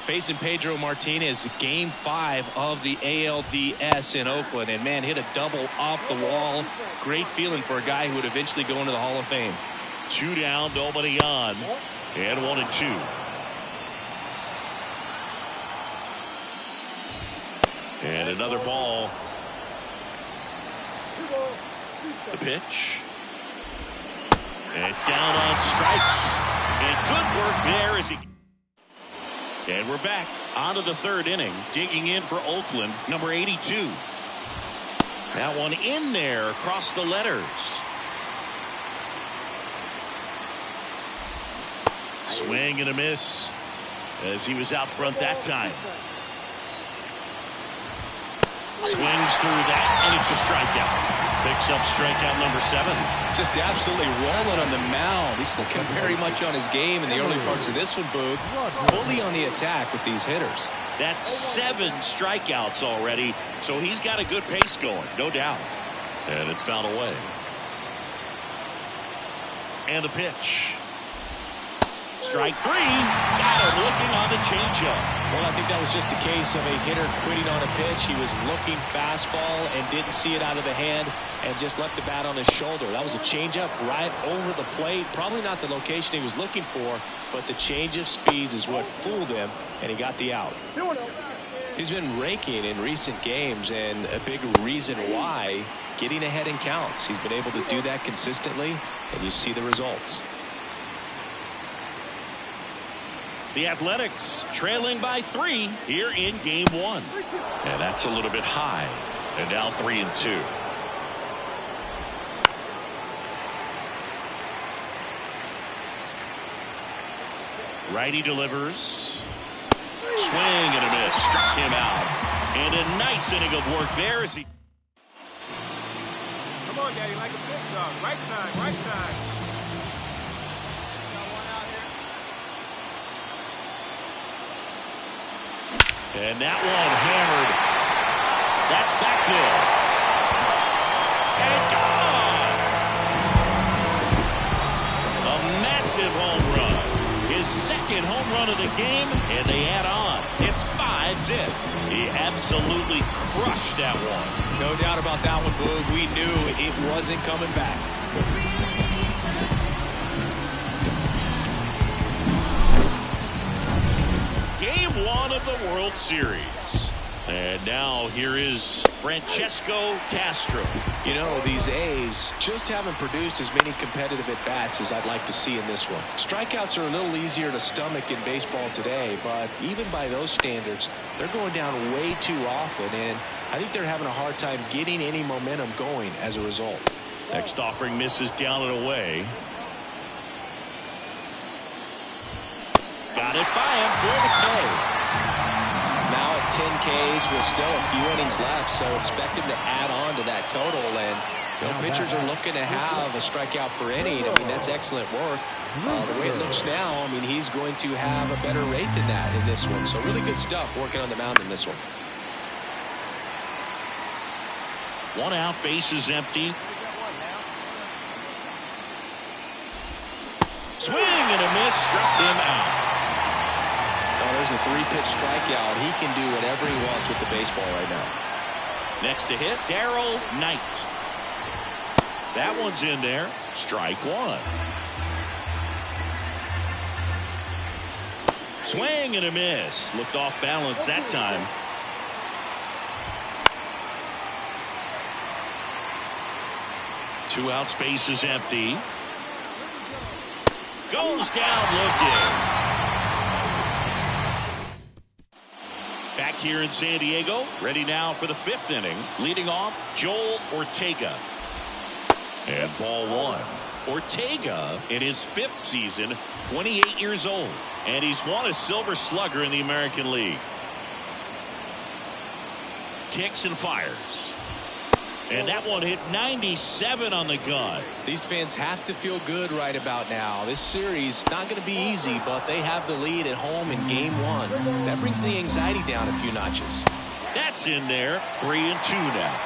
facing Pedro Martinez Game 5 of the ALDS in Oakland, and man, hit a double off the wall. Great feeling for a guy who would eventually go into the Hall of Fame. 2 down, nobody on, and 1-2. And another ball. The pitch. And down on strikes. And good work there as he... And we're back onto the 3rd inning. Digging in for Oakland, number 82. That one in there across the letters. Swing and a miss as he was out front that time. Swings through that, and it's a strikeout. Picks up strikeout number 7. Just absolutely rolling on the mound. He's looking very much on his game in the early parts of this one, Boog. Fully on the attack with these hitters. That's 7 strikeouts already, so he's got a good pace going, no doubt. And it's fouled away. And the pitch. Strike 3. Got him looking on the changeup. Well, I think that was just a case of a hitter quitting on a pitch. He was looking fastball and didn't see it out of the hand and just left the bat on his shoulder. That was a changeup right over the plate. Probably not the location he was looking for, but the change of speeds is what fooled him, and he got the out. He's been raking in recent games, and a big reason why, getting ahead in counts. He's been able to do that consistently, and you see the results. The Athletics trailing by 3 here in Game 1. And that's a little bit high. And now 3-2. Righty delivers. Swing and a miss. Struck him out. And a nice inning of work there as he... Come on, Daddy, like a big dog. Right time, right time. And that one hammered. That's back there. And gone! A massive home run. His 2nd home run of the game, and they add on. It's 5-zip. He absolutely crushed that one. No doubt about that one, Boog. We knew it wasn't coming back. Game 1 of the World Series. And now here is Francesco Castro. You know, these A's just haven't produced as many competitive at-bats as I'd like to see in this one. Strikeouts are a little easier to stomach in baseball today, but even by those standards, they're going down way too often, and I think they're having a hard time getting any momentum going as a result. Next offering misses down and away. Got it by him for the K. Now at 10 Ks with still a few innings left, so expect him to add on to that total. And you know, pitchers are looking to have a strikeout per inning. I mean, that's excellent work. The way it looks now, I mean, he's going to have a better rate than that in this one. So really good stuff working on the mound in this one. 1 out, bases empty. Swing and a miss, struck him out. Well, there's a 3-pitch strikeout. He can do whatever he wants with the baseball right now. Next to hit, Darryl Knight. That one's in there. Strike 1. Swing and a miss. Looked off balance that time. Two outs, bases empty. Goes down looking. Back here in San Diego, ready now for the 5th inning. Leading off, Joel Ortega. And ball 1. Ortega, in his 5th season, 28 years old. And he's won a Silver Slugger in the American League. Kicks and fires. And that one hit 97 on the gun. These fans have to feel good right about now. This series not going to be easy, but they have the lead at home in game 1. That brings the anxiety down a few notches. That's in there. 3-2 now.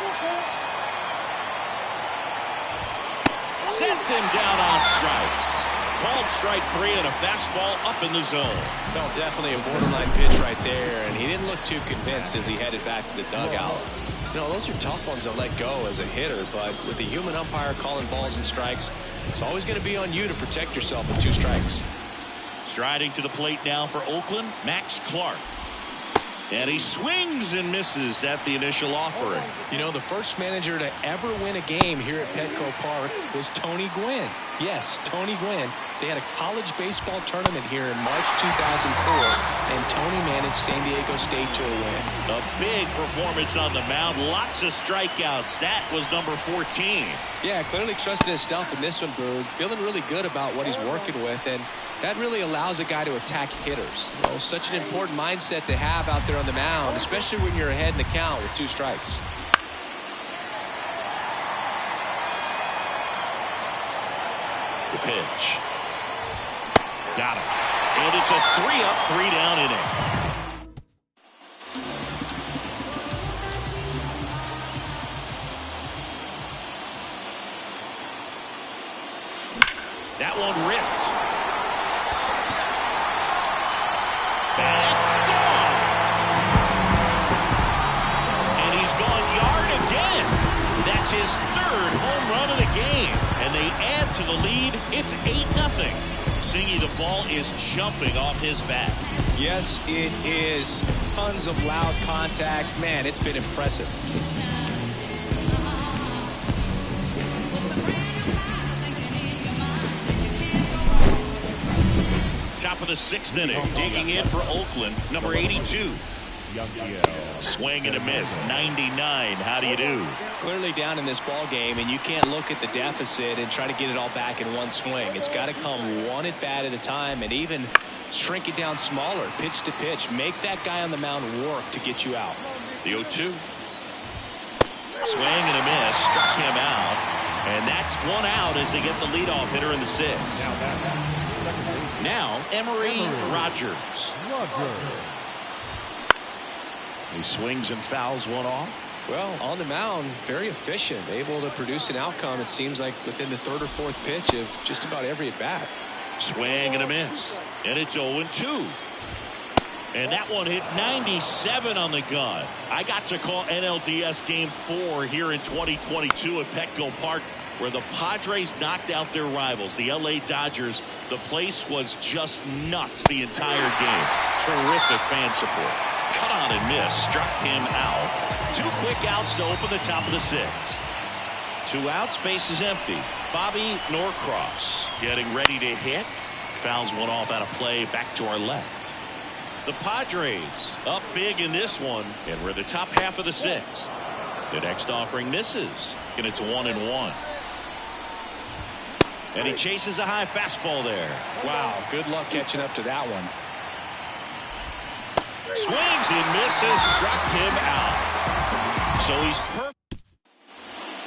Sets him down on strikes. Called strike 3 and a fastball up in the zone. Well, definitely a borderline pitch right there, and he didn't look too convinced as he headed back to the dugout. You know, those are tough ones to let go as a hitter, but with the human umpire calling balls and strikes, it's always going to be on you to protect yourself with 2 strikes. Striding to the plate now for Oakland, Max Clark. And he swings and misses at the initial offering. You know, the first manager to ever win a game here at Petco Park was Tony Gwynn. Yes, Tony Gwynn. They had a college baseball tournament here in March 2004, and Tony managed San Diego State to a win. A big performance on the mound. Lots of strikeouts. That was number 14. Yeah, clearly trusting his stuff in this one, Boog. Feeling really good about what he's working with, and that really allows a guy to attack hitters. You know, such an important mindset to have out there on the mound, especially when you're ahead in the count with 2 strikes. The pitch. Got him. And it's a 3-up, 3-down inning. That one ripped. And gone. And he's gone yard again. That's his 3rd home run of the game. And they add to the lead. It's 8-0. Singy, the ball is jumping off his bat. Yes, it is. Tons of loud contact. Man, it's been impressive. Top of the 6th inning. Digging in for Oakland, number 82. Swing and a miss, 99. How do you do? Clearly down in this ball game, and you can't look at the deficit and try to get it all back in one swing. It's got to come one at bat at a time, and even shrink it down smaller, pitch to pitch. Make that guy on the mound work to get you out. The 0-2. Swing and a miss, struck him out, and that's 1 out as they get the leadoff hitter in the 6th. Now, Emery Rogers. He swings and fouls one off. Well, on the mound, very efficient, able to produce an outcome, it seems like, within the 3rd or 4th pitch of just about every at-bat. Swing and a miss. And it's 0-2. And that one hit 97 on the gun. I got to call NLDS Game 4 here in 2022 at Petco Park, where the Padres knocked out their rivals, the LA Dodgers. The place was just nuts the entire game. Terrific fan support. Cut on and miss, struck him out. 2 quick outs to open the top of the 6th. 2 outs, base is empty. Bobby Norcross getting ready to hit. Fouls one off out of play, back to our left. The Padres up big in this one, and we're the top half of the 6th. The next offering misses, and it's 1-1. And he chases a high fastball there. Wow, good luck catching up to that one. Swings and misses, struck him out. So he's perfect.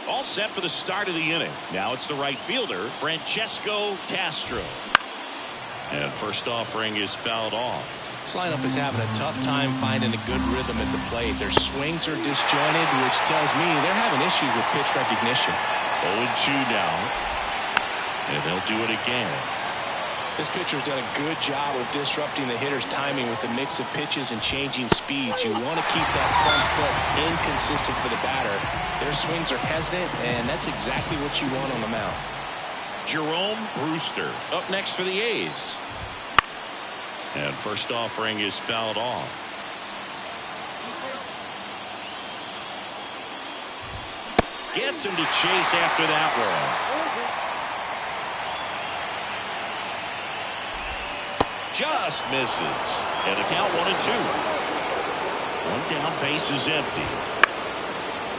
All set for the start of the inning. Now it's the right fielder, Francesco Castro. And first offering is fouled off. This lineup is having a tough time finding a good rhythm at the plate. Their swings are disjointed, which tells me they're having issues with pitch recognition. 0-2 now. And they'll do it again. This pitcher's done a good job of disrupting the hitter's timing with the mix of pitches and changing speeds. You want to keep that front foot inconsistent for the batter. Their swings are hesitant, and that's exactly what you want on the mound. Jerome Brewster up next for the A's. And first offering is fouled off. Gets him to chase after that one. just misses. And the count 1-2. One down, base is empty.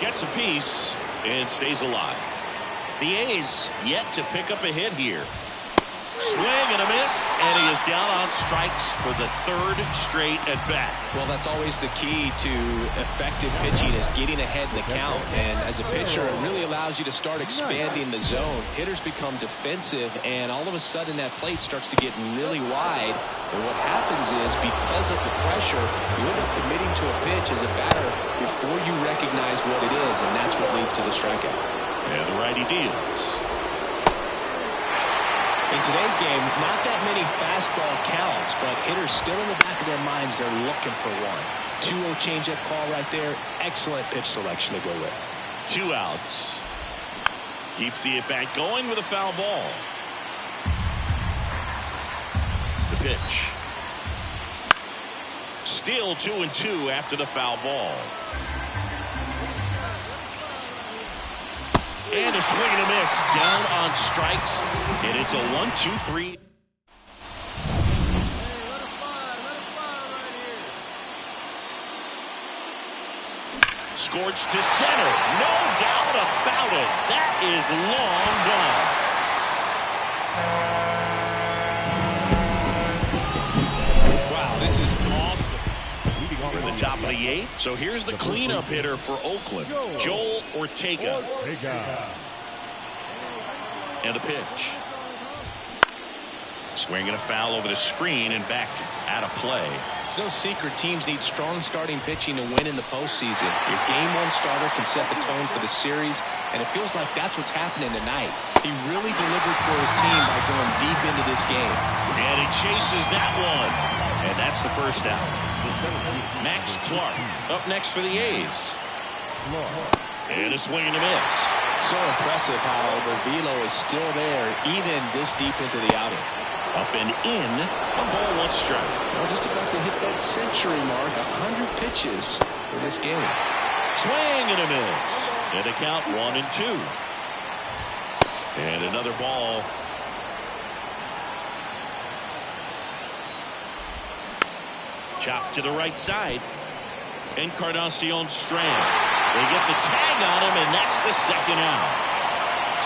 Gets a piece and stays alive. The A's yet to pick up a hit here. Swing and a miss, and he is down on strikes for the third straight at bat. Well, that's always the key to effective pitching, is getting ahead in the count. And as a pitcher, it really allows you to start expanding the zone. Hitters become defensive, and all of a sudden that plate starts to get really wide. And what happens is, because of the pressure, you end up committing to a pitch as a batter before you recognize what it is, and that's what leads to the strikeout. And the righty deals. In today's game, not that many fastball counts, but hitters still in the back of their minds, they're looking for one. 2-0 changeup call right there. Excellent pitch selection to go with. 2 outs. Keeps the at-bat going with a foul ball. The pitch. Still 2-2 after the foul ball. And a swing and a miss. Down on strikes. And it's a 1-2-3. Scorched to center. No doubt about it. That is long gone. Wow, this is awesome. We're in the top of the 8th. So here's the cleanup hitter for Oakland, Joel Ortega. And the pitch. Swinging a foul over the screen and back out of play. It's no secret teams need strong starting pitching to win in the postseason. Your game 1 starter can set the tone for the series, and it feels like that's what's happening tonight. He really delivered for his team by going deep into this game. And he chases that one. And that's the first out. Max Clark up next for the A's. And a swing and a miss. So impressive how the velo is still there even this deep into the outing. Up and in, a ball, 1 strike. We're just about to hit that century mark, 100 pitches for this game. Swing and a miss. And a count 1-2. And another ball. Chopped to the right side. Encarnacion Strand. They get the tag on him, and that's the second out.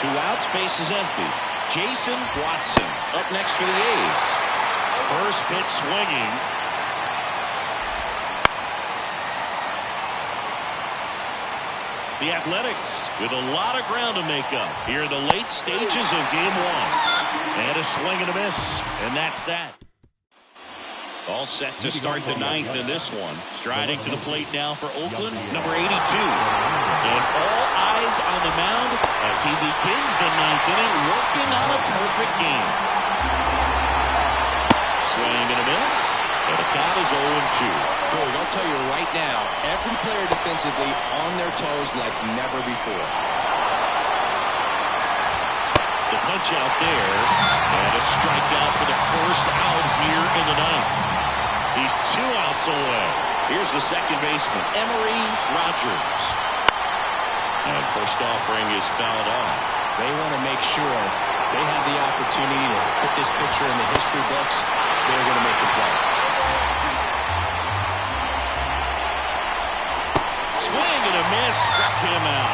2 outs, base is empty. Jason Watson up next for the A's. First pitch swinging. The Athletics with a lot of ground to make up here in the late stages of game 1. And a swing and a miss, and that's that. All set to start the 9th in this one. Striding to the plate now for Oakland, number 82. And all eyes on the mound as he begins the 9th inning, working on a perfect game. Swing and a miss. And the count is 0-2. Boy, I'll tell you right now, every player defensively on their toes like never before. The punch out there, and a strikeout for the first out here in the 9th. He's 2 outs away. Here's the second baseman, Emery Rogers. And first offering is fouled off. They want to make sure they have the opportunity to put this pitcher in the history books. They're going to make the play. Swing and a miss, struck him out.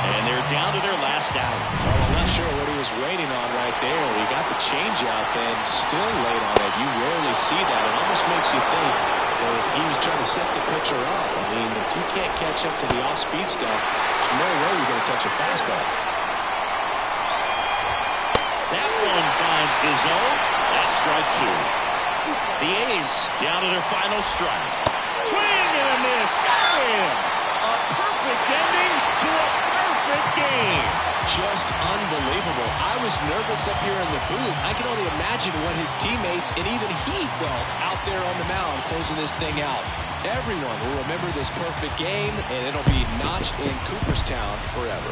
And they're down to their last out. Well, I'm not sure what he was waiting on right there. He got the changeup and still late on it. You rarely see that. It almost makes you think that he was trying to set the pitcher up. I mean, if you can't catch up to the off-speed stuff, there's no way you're going to touch a fastball. That one finds the zone. That's strike 2. The A's down to their final strike. Swing and a miss. Got him. A perfect ending to a perfect game. Just unbelievable. I was nervous up here in the booth. I can only imagine what his teammates and even he felt out there on the mound closing this thing out. Everyone will remember this perfect game, and it'll be notched in Cooperstown forever.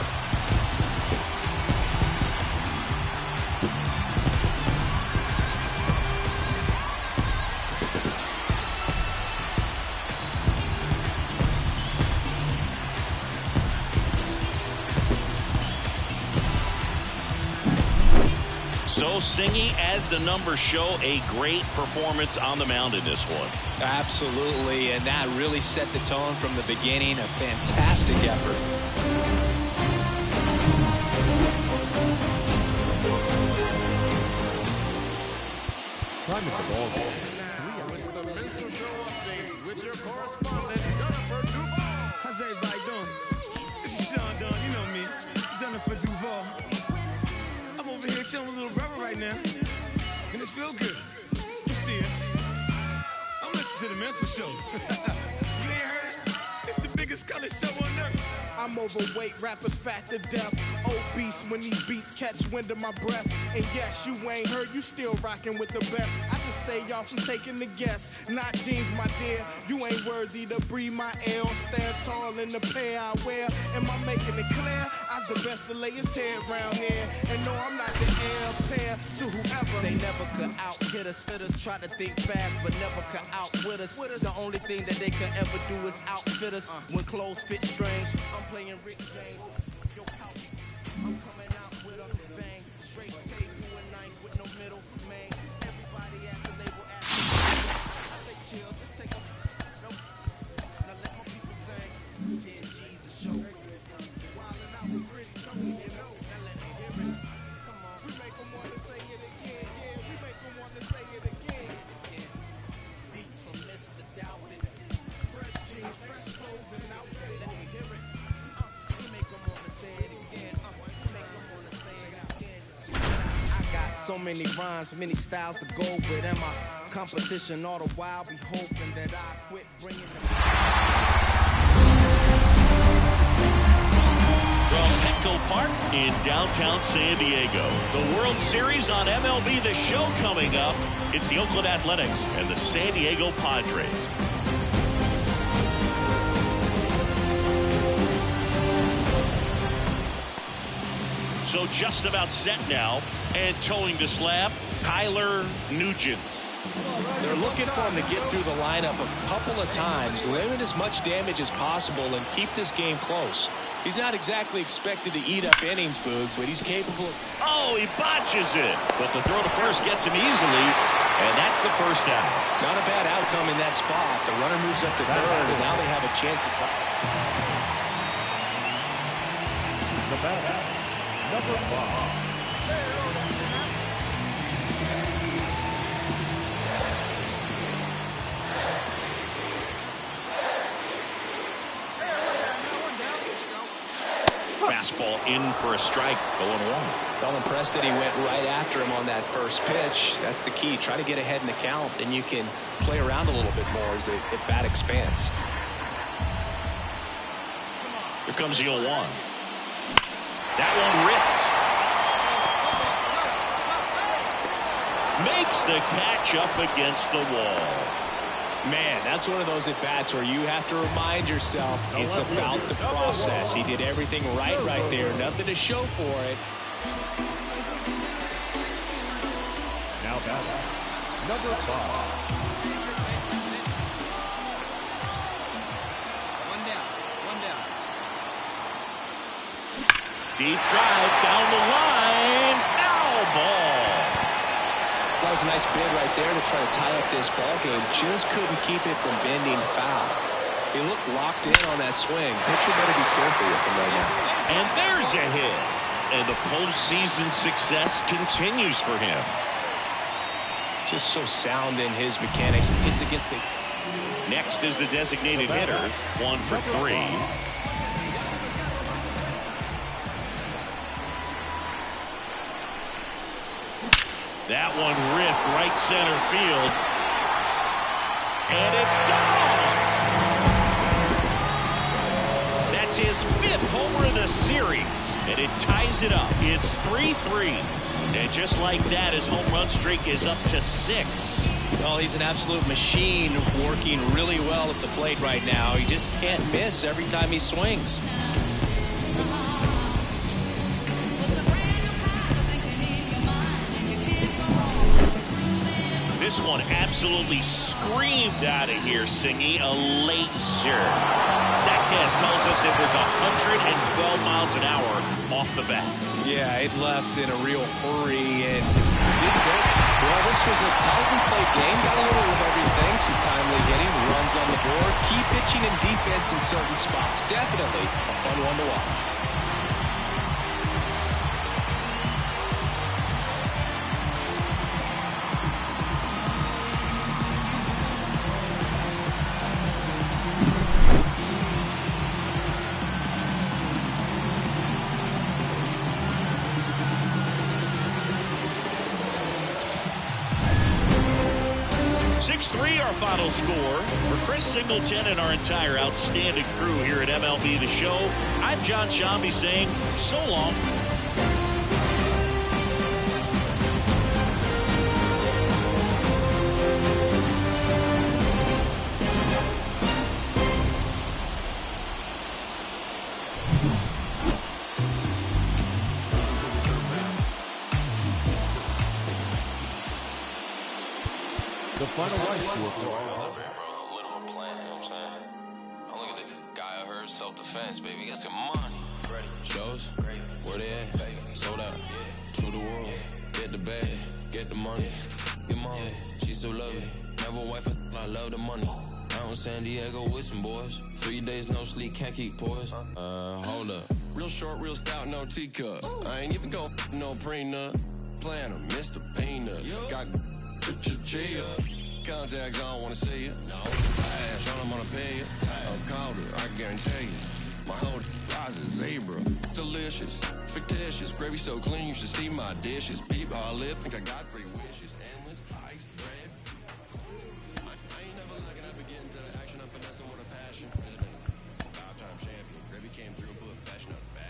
So, Singy, as the numbers show, a great performance on the mound in this one. Absolutely, and that really set the tone from the beginning. A fantastic effort. Time at the ball game. With your correspondent, Jennifer Duval. How's everybody doing? This is Sean Dunn, you know me, Jennifer Duval. I'm over here chilling with little brother right now, and it feels good. You see us. I'm listening to the Mental Show. You ain't heard it? It's the biggest color show on earth. I'm overweight, rappers fat to death. Obese when these beats catch wind of my breath. And yes, you ain't heard, you still rocking with the best. I just say y'all from taking the guess. Not jeans, my dear. You ain't worthy to breathe my air. Stand tall in the pair I wear. Am I making it clear? I's the best to lay his head round here. And no, I'm not the heir pair to whoever. They never could out-hit us. Try to think fast, but never could outwit us. The only thing that they could ever do is outfit us. When clothes fit strange, I'm playing Rick James. Yo, couch. I'm coming out with a bang. Straight tape, you a knife with no middle, man. Everybody at the label at me. I say chill, just take a nope. Now let my people sing. 10 G's a show. Wildin' out with Pretty Tony, you know. Now let me hear it. Come on, we make them wanna say it again. Yeah, we make them wanna say it again. Beats from Mr. Doubted. Fresh jeans, fresh clothes, and outfit. Let me hear it. We make them wanna say it again. We make them wanna say it again. I got so many rhymes, many styles to go with. And my competition all the while be hoping that I quit bringing them. From Petco Park in downtown San Diego, the World Series on MLB The Show coming up. It's the Oakland Athletics and the San Diego Padres. So just about set now, and towing the slab, Kyler Nugent. They're looking for him to get through the lineup a couple of times, limit as much damage as possible, and keep this game close. He's not exactly expected to eat up innings, Boog, but he's capable. Oh, he botches it. But the throw to first gets him easily, and that's the first out. Not a bad outcome in that spot. The runner moves up to third, and now they have a chance at. The batter, number 5. Fastball in for a strike, 0-1. Well, impressed that he went right after him on that first pitch. That's the key. Try to get ahead in the count, then you can play around a little bit more as the bat expands. Here comes the 0-1. That one ripped. Makes the catch up against the wall. Man, that's one of those at-bats where you have to remind yourself it's about the process. He did everything right there. Nothing to show for it. Now batting, number 5. One down. Deep drive down the line. Foul ball. That was a nice bid right there to try to tie up this ball game. Just couldn't keep it from bending foul. He looked locked in on that swing. Pitcher better be careful with him right now. And there's a hit. And the postseason success continues for him. Just so sound in his mechanics. Hits against the... Next is the designated hitter. 1 for 3. That one ripped right center field. And it's gone! That's his 5th homer of the series. And it ties it up. It's 3-3. And just like that, his home run streak is up to 6. Well, he's an absolute machine, working really well at the plate right now. He just can't miss every time he swings. This one absolutely screamed out of here, Singy. A laser. Statcast tells us it was 112 miles an hour off the bat. Yeah, it left in a real hurry and didn't go. Well, this was a tightly played game. Got a little of everything. Some timely hitting, runs on the board, key pitching and defense in certain spots. Definitely a fun one to watch. Our final score. For Chris Singleton and our entire outstanding crew here at MLB The Show, I'm John Shambi saying so long. The final right A little plan, you know what I'm saying? I'm looking at the guy I heard self-defense, baby. Got some money. Ready. Shows. Great. Where they at? Sold out. Yeah. To the world. Get the bag. Get the money. Your mom. She still love it. Have a wife. I love the money. Out in San Diego with some boys. 3 days no sleep. Can't keep poised. Hold up. Real short, real stout, no teacup. I ain't even go no prenup. Planner, Mr. Peanut. Got chill. Contacts, I don't wanna see you. No. Cash, I don't wanna pay you. I've called her, I guarantee you. My whole eyes is zebra. Delicious, fictitious. Gravy so clean, you should see my dishes. Peep how I live, think I got 3 wishes. Endless ice, bread. I ain't never looking up again to the action. I'm finessing with a passion. 5-time champion. Gravy came through, put fashion up bash.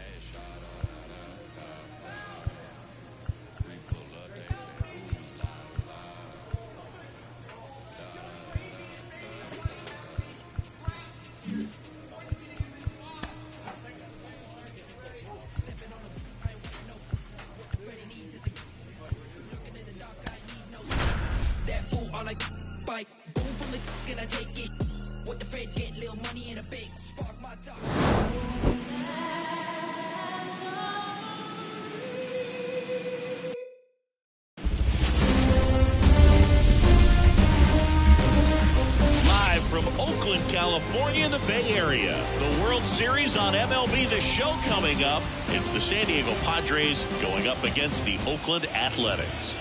Bike, boom from the and I take it. What the Fed get, little money in a bank. Spark my top. Live from Oakland, California, the Bay Area. The World Series on MLB The Show coming up. It's the San Diego Padres going up against the Oakland Athletics.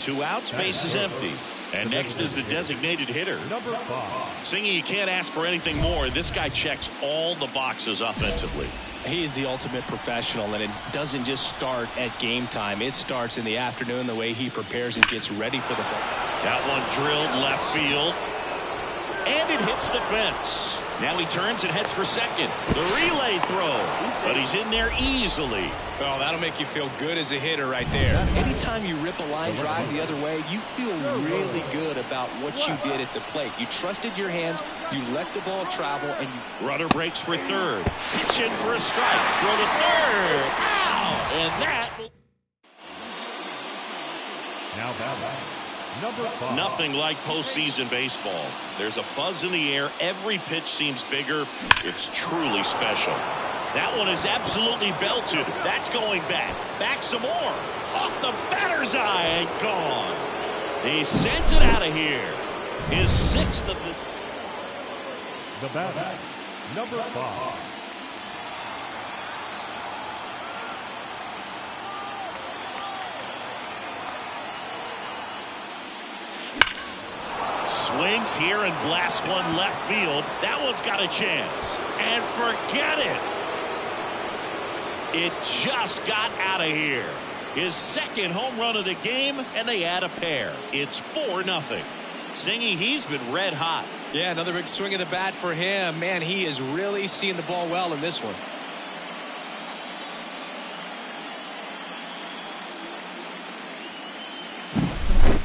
2 outs, base is empty. And next is the designated hitter. Number 5. Singing, you can't ask for anything more. This guy checks all the boxes offensively. He is the ultimate professional, and it doesn't just start at game time. It starts in the afternoon, the way he prepares and gets ready for the ball. That one drilled left field. And it hits the fence. Now he turns and heads for second. The relay throw. But he's in there easily. Well, that'll make you feel good as a hitter right there. Anytime you rip a line drive the other way, you feel really good about what you did at the plate. You trusted your hands, you let the ball travel, and you... Runner breaks for third. Pitch in for a strike. Throw to third. Ow! And that... Now batting. Number 5. Nothing like postseason baseball. There's a buzz in the air. Every pitch seems bigger. It's truly special. That one is absolutely belted. That's going back. Back some more. Off the batter's eye and gone. He sends it out of here. His 6th of this. The batter, number 5. Swings here and blasts one left field. That one's got a chance. And forget it. It just got out of here. His 2nd home run of the game, and they add a pair. It's 4-0. Singy, he's been red hot. Yeah, another big swing of the bat for him. Man, he is really seeing the ball well in this one.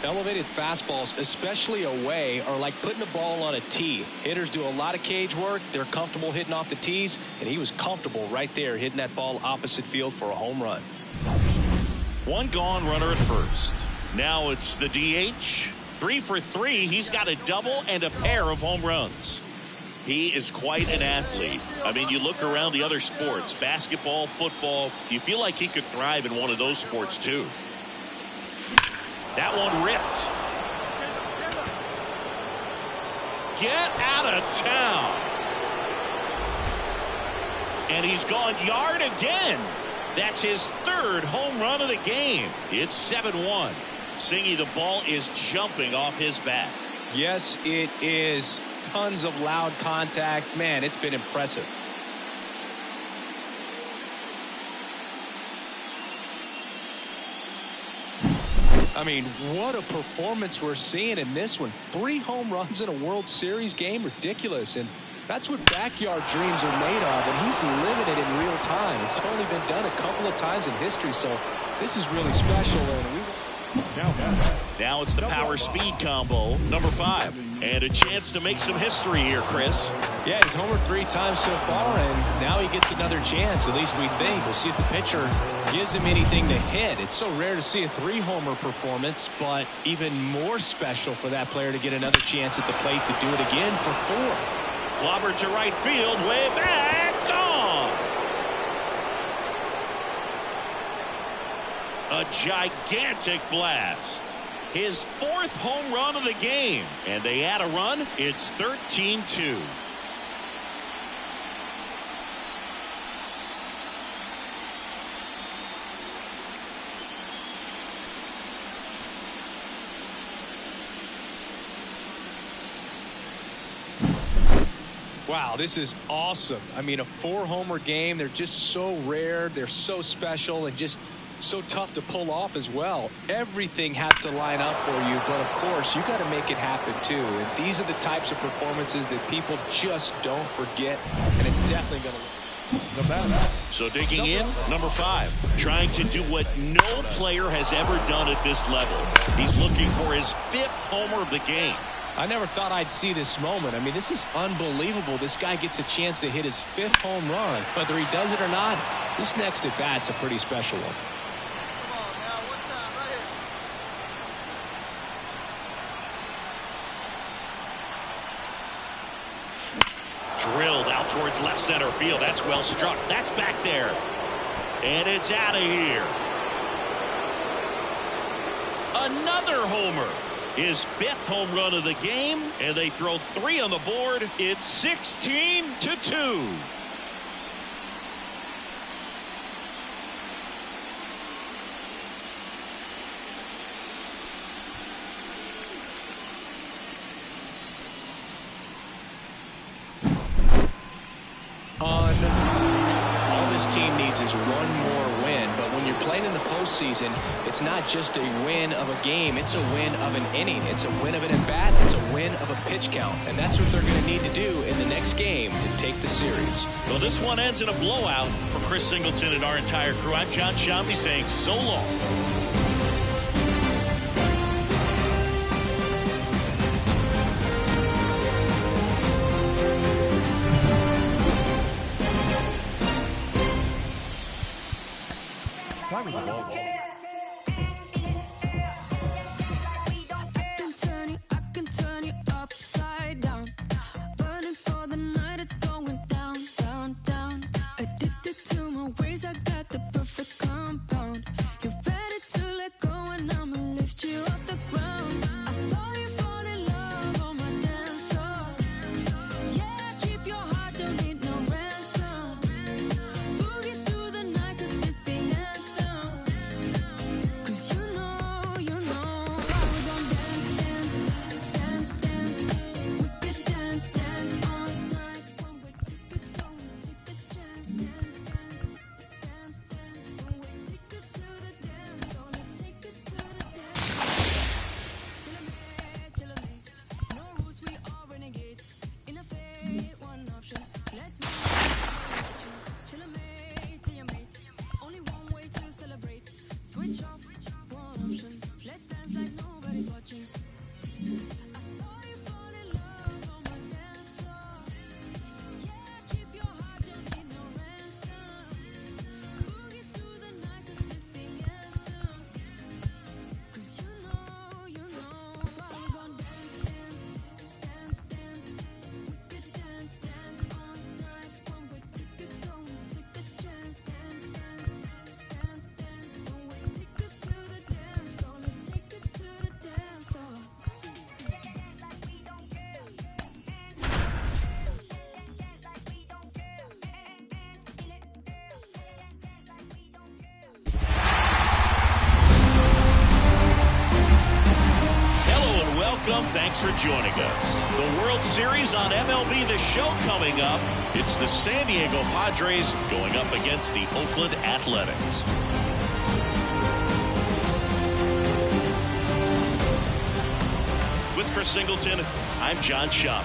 Elevated fastballs, especially away, are like putting a ball on a tee. Hitters do a lot of cage work. They're comfortable hitting off the tees, and he was comfortable right there hitting that ball opposite field for a home run. 1 gone, runner at first. Now it's the DH. 3 for 3. He's got a double and a pair of home runs. He is quite an athlete. I mean, you look around the other sports, basketball, football, you feel like he could thrive in one of those sports too. That one ripped. Get out of town. And he's gone yard again. That's his third home run of the game. It's 7-1. Singy, the ball is jumping off his bat. Yes, it is. Tons of loud contact. Man, it's been impressive. I mean, what a performance we're seeing in this one. 3 home runs in a World Series game. Ridiculous. And that's what backyard dreams are made of. And he's living it in real time. It's only been done a couple of times in history. So this is really special. And now it's the power speed combo, number 5. And a chance to make some history here, Chris. Yeah, he's homered 3 times so far, and now he gets another chance, at least we think. We'll see if the pitcher gives him anything to hit. It's so rare to see a 3-homer performance, but even more special for that player to get another chance at the plate to do it again for 4. Clobber to right field, way back, gone. A gigantic blast. His 4th home run of the game. And they add a run. It's 13-2. Wow, this is awesome. I mean, a 4-homer game. They're just so rare. They're so special and just so tough to pull off as well. Everything has to line up for you, but of course you got to make it happen too. And these are the types of performances that people just don't forget, and it's definitely going to. So digging in, number 5, trying to do what no player has ever done at this level. He's looking for his 5th homer of the game. I never thought I'd see this moment. I mean, this is unbelievable. This guy gets a chance to hit his 5th home run. Whether he does it or not, this next at bat's a pretty special one. Drilled out towards left center field. That's well struck. That's back there. And it's out of here. Another homer. His 5th home run of the game. And they throw 3 on the board. It's 16-2. All this team needs is one more win, but when you're playing in the postseason, it's not just a win of a game, it's a win of an inning, it's a win of an at-bat, it's a win of a pitch count, and that's what they're going to need to do in the next game to take the series. Well, this one ends in a blowout. For Chris Singleton and our entire crew, I'm John Shambi saying so long. thanks for joining us. The World Series on MLB The Show coming up. It's the San Diego Padres going up against the Oakland Athletics. With Chris Singleton, I'm John Schaub.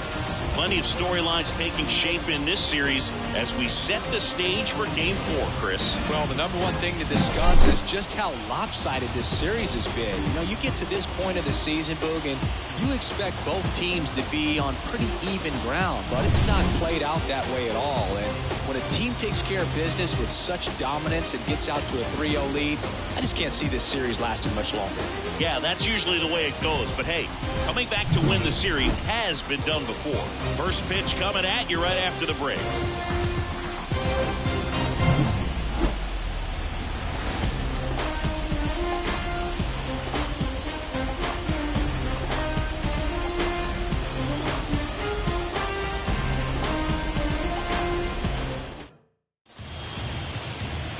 Plenty of storylines taking shape in this series as we set the stage for Game 4, Chris. Well, the number one thing to discuss is just how lopsided this series has been. You know, you get to this point of the season, Boog, and you expect both teams to be on pretty even ground, but it's not played out that way at all. And when a team takes care of business with such dominance and gets out to a 3-0 lead, I just can't see this series lasting much longer. Yeah, that's usually the way it goes. But hey, coming back to win the series has been done before. First pitch coming at you right after the break.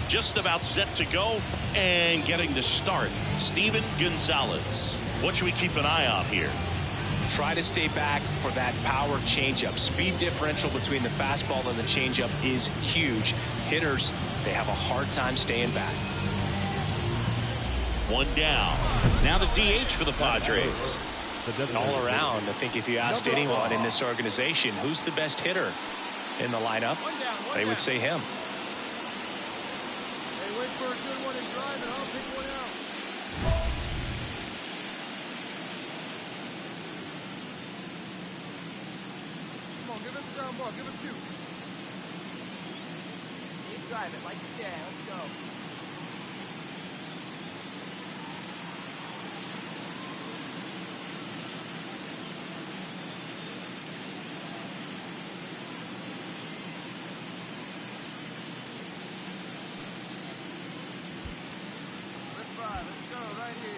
Just about set to go and getting to start, Steven Gonzalez. What should we keep an eye on here? Try to stay back for that power changeup. Speed differential between the fastball and the changeup is huge. Hitters, they have a hard time staying back. One down. Now the DH for the Padres. All around, I think if you asked anyone in this organization who's the best hitter in the lineup, they would say him. Hey, wait for a good one and drive, and I'll pick one out. Come on, give us a ground ball. Give us two. Keep driving like you can. Let's go. Let's go right here.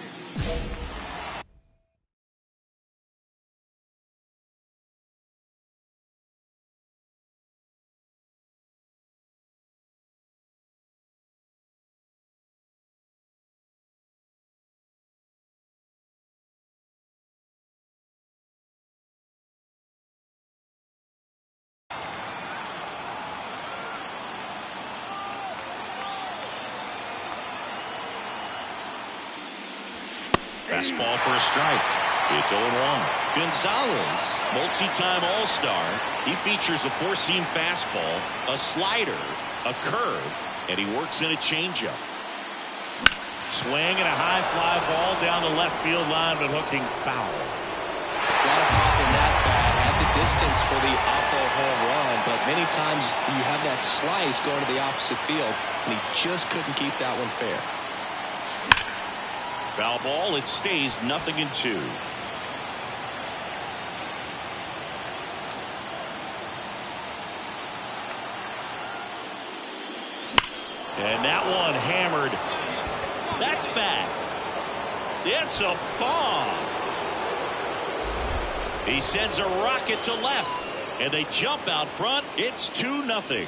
Fastball for a strike. It's 0-1. Gonzalez, multi-time All-Star. He features a four-seam fastball, a slider, a curve, and he works in a changeup. Swing and a high fly ball down the left field line, but hooking foul. Got a pop in that bat at the distance for the Oppo home run, but many times you have that slice going to the opposite field, and he just couldn't keep that one fair. Foul ball. It stays 0-2. And that one hammered. That's back. It's a bomb. He sends a rocket to left, and they jump out front. It's 2-0.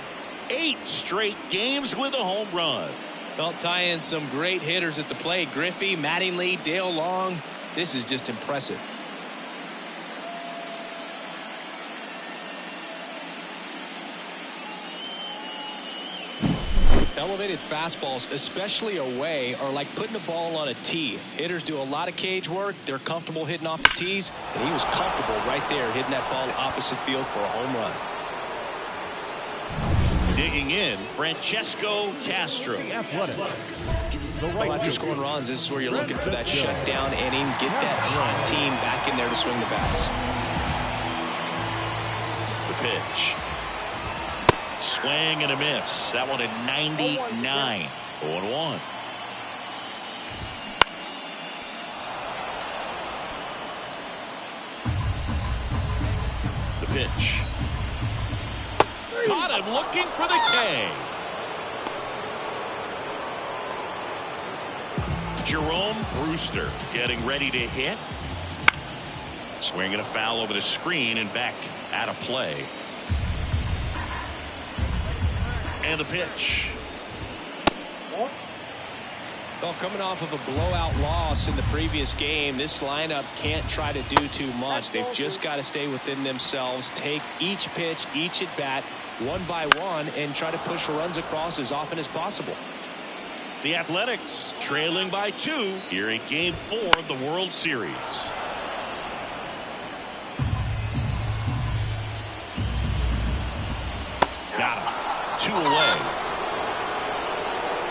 8 straight games with a home run. Well, tie in some great hitters at the plate. Griffey, Mattingly, Dale Long. This is just impressive. Elevated fastballs, especially away, are like putting a ball on a tee. Hitters do a lot of cage work. They're comfortable hitting off the tees, and he was comfortable right there hitting that ball opposite field for a home run. Digging in, Francesco Castro. Well, after scoring runs, this is where you're looking for that shutdown inning. Get that hot team back in there to swing the bats. The pitch. Swing and a miss. That one at 99. 0-1. The pitch. Caught him looking for the K. Jerome Brewster getting ready to hit. Swinging a foul over the screen and back out of play. And the pitch. Well, coming off of a blowout loss in the previous game, this lineup can't try to do too much. They've just got to stay within themselves, take each pitch, each at bat, one by one, and try to push runs across as often as possible. The Athletics trailing by 2 here in Game 4 of the World Series. Got him. 2 away.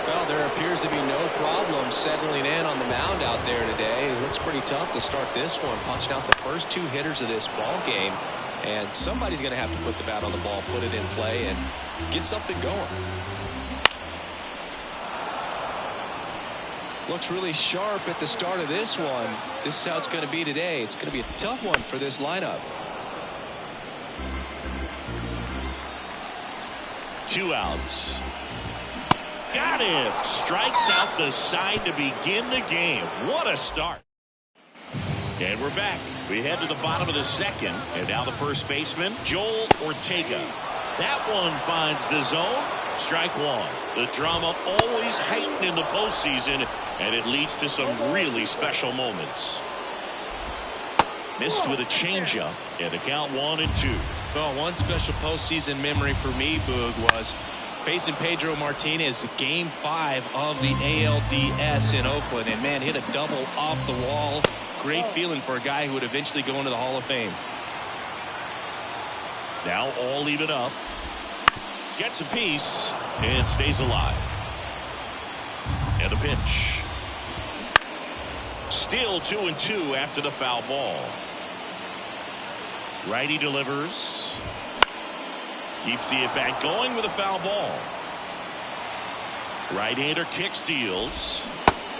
Well, there appears to be no problem settling in on the mound out there today. It looks pretty tough to start this one, punching out the first 2 hitters of this ball game. And somebody's going to have to put the bat on the ball, put it in play, and get something going. Looks really sharp at the start of this one. This is how it's going to be today. It's going to be a tough one for this lineup. 2 outs. Got him. Strikes out the side to begin the game. What a start. And we're back. We head to the bottom of the second. And now the first baseman, Joel Ortega. That one finds the zone. Strike 1. The drama always heightened in the postseason, and it leads to some really special moments. Missed with a changeup, and a count 1-2. Well, one special postseason memory for me, Boog, was facing Pedro Martinez Game 5 of the ALDS in Oakland, and man, hit a double off the wall. Great feeling for a guy who would eventually go into the Hall of Fame. Now all even up. Gets a piece and stays alive. And a pitch. Still 2-2 after the foul ball. Righty delivers. Keeps the at-bat going with a foul ball. Right-hander kicks, deals.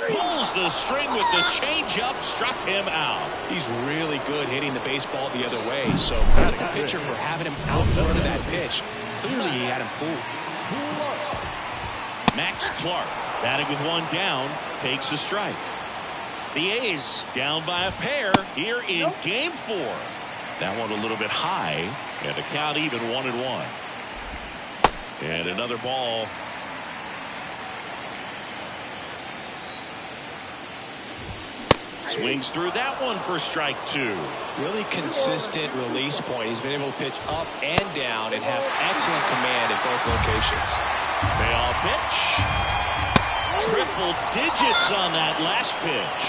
Pulls the string with the changeup, struck him out. He's really good hitting the baseball the other way, so credit the pitcher for having him out in front of that pitch. Clearly he had him fooled. Max Clark, batting with 1 down, takes a strike. The A's down by a pair here in Game 4. That one a little bit high, and the count even 1-1. And another ball. Swings through that one for strike 2. Really consistent release point. He's been able to pitch up and down and have excellent command at both locations. Payoff pitch. Triple digits on that last pitch.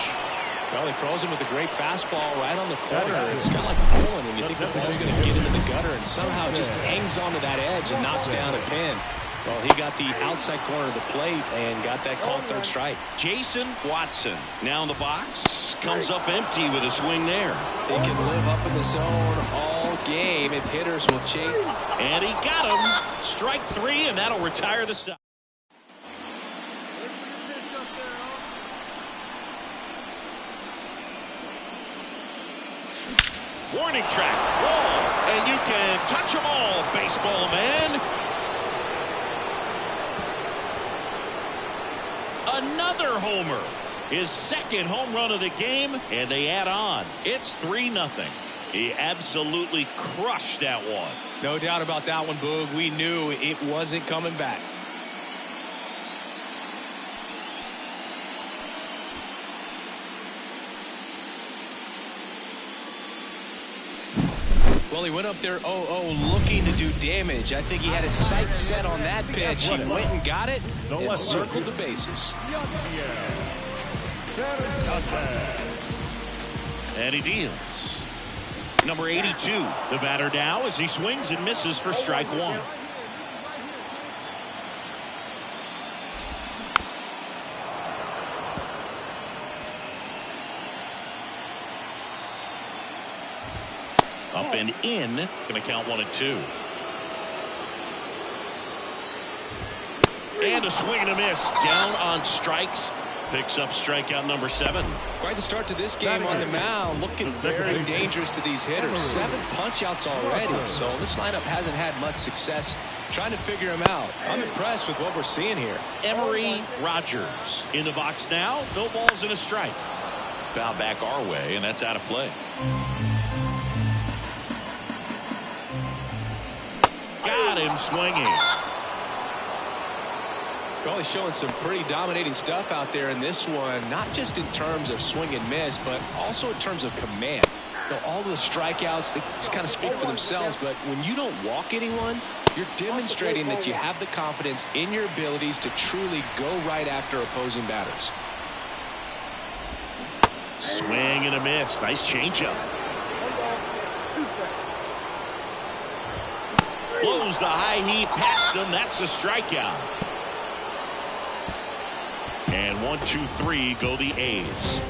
Well, he throws him with a great fastball right on the corner. It's kind of like pulling when you think the ball's going to get into the gutter and somehow just hangs onto that edge and knocks down a pin. Well, he got the outside corner of the plate and got that called third strike. Jason Watson now in the box. Comes up empty with a swing there. They can live up in the zone all game if hitters will chase. And he got him. Strike 3, and that'll retire the side. Warning track, wall, and you can touch them all, baseball man. Another homer. His second home run of the game, and they add on. It's 3-0. He absolutely crushed that one. No doubt about that one, Boog. We knew it wasn't coming back. Well, he went up there 0-0 looking to do damage. I think he had his sights set on that pitch. He went and got it and circled the bases. And he deals. Number 82, the batter now as he swings and misses for strike 1. Up and in. Going to count 1-2. And a swing and a miss. Down on strikes. Picks up strikeout number 7. Quite the start to this game on the mound. Looking very dangerous to these hitters. 7 punch-outs already. So this lineup hasn't had much success trying to figure him out. I'm impressed with what we're seeing here. Emery Rogers in the box now. No balls and a strike. Foul back our way, and that's out of play. Got him swinging. Well, he's showing some pretty dominating stuff out there in this one, not just in terms of swing and miss, but also in terms of command. You know, all the strikeouts, they kind of speak for themselves, but when you don't walk anyone, you're demonstrating that you have the confidence in your abilities to truly go right after opposing batters. Swing and a miss. Nice changeup. Blows the high heat past him. That's a strikeout. And 1, 2, 3 go the A's.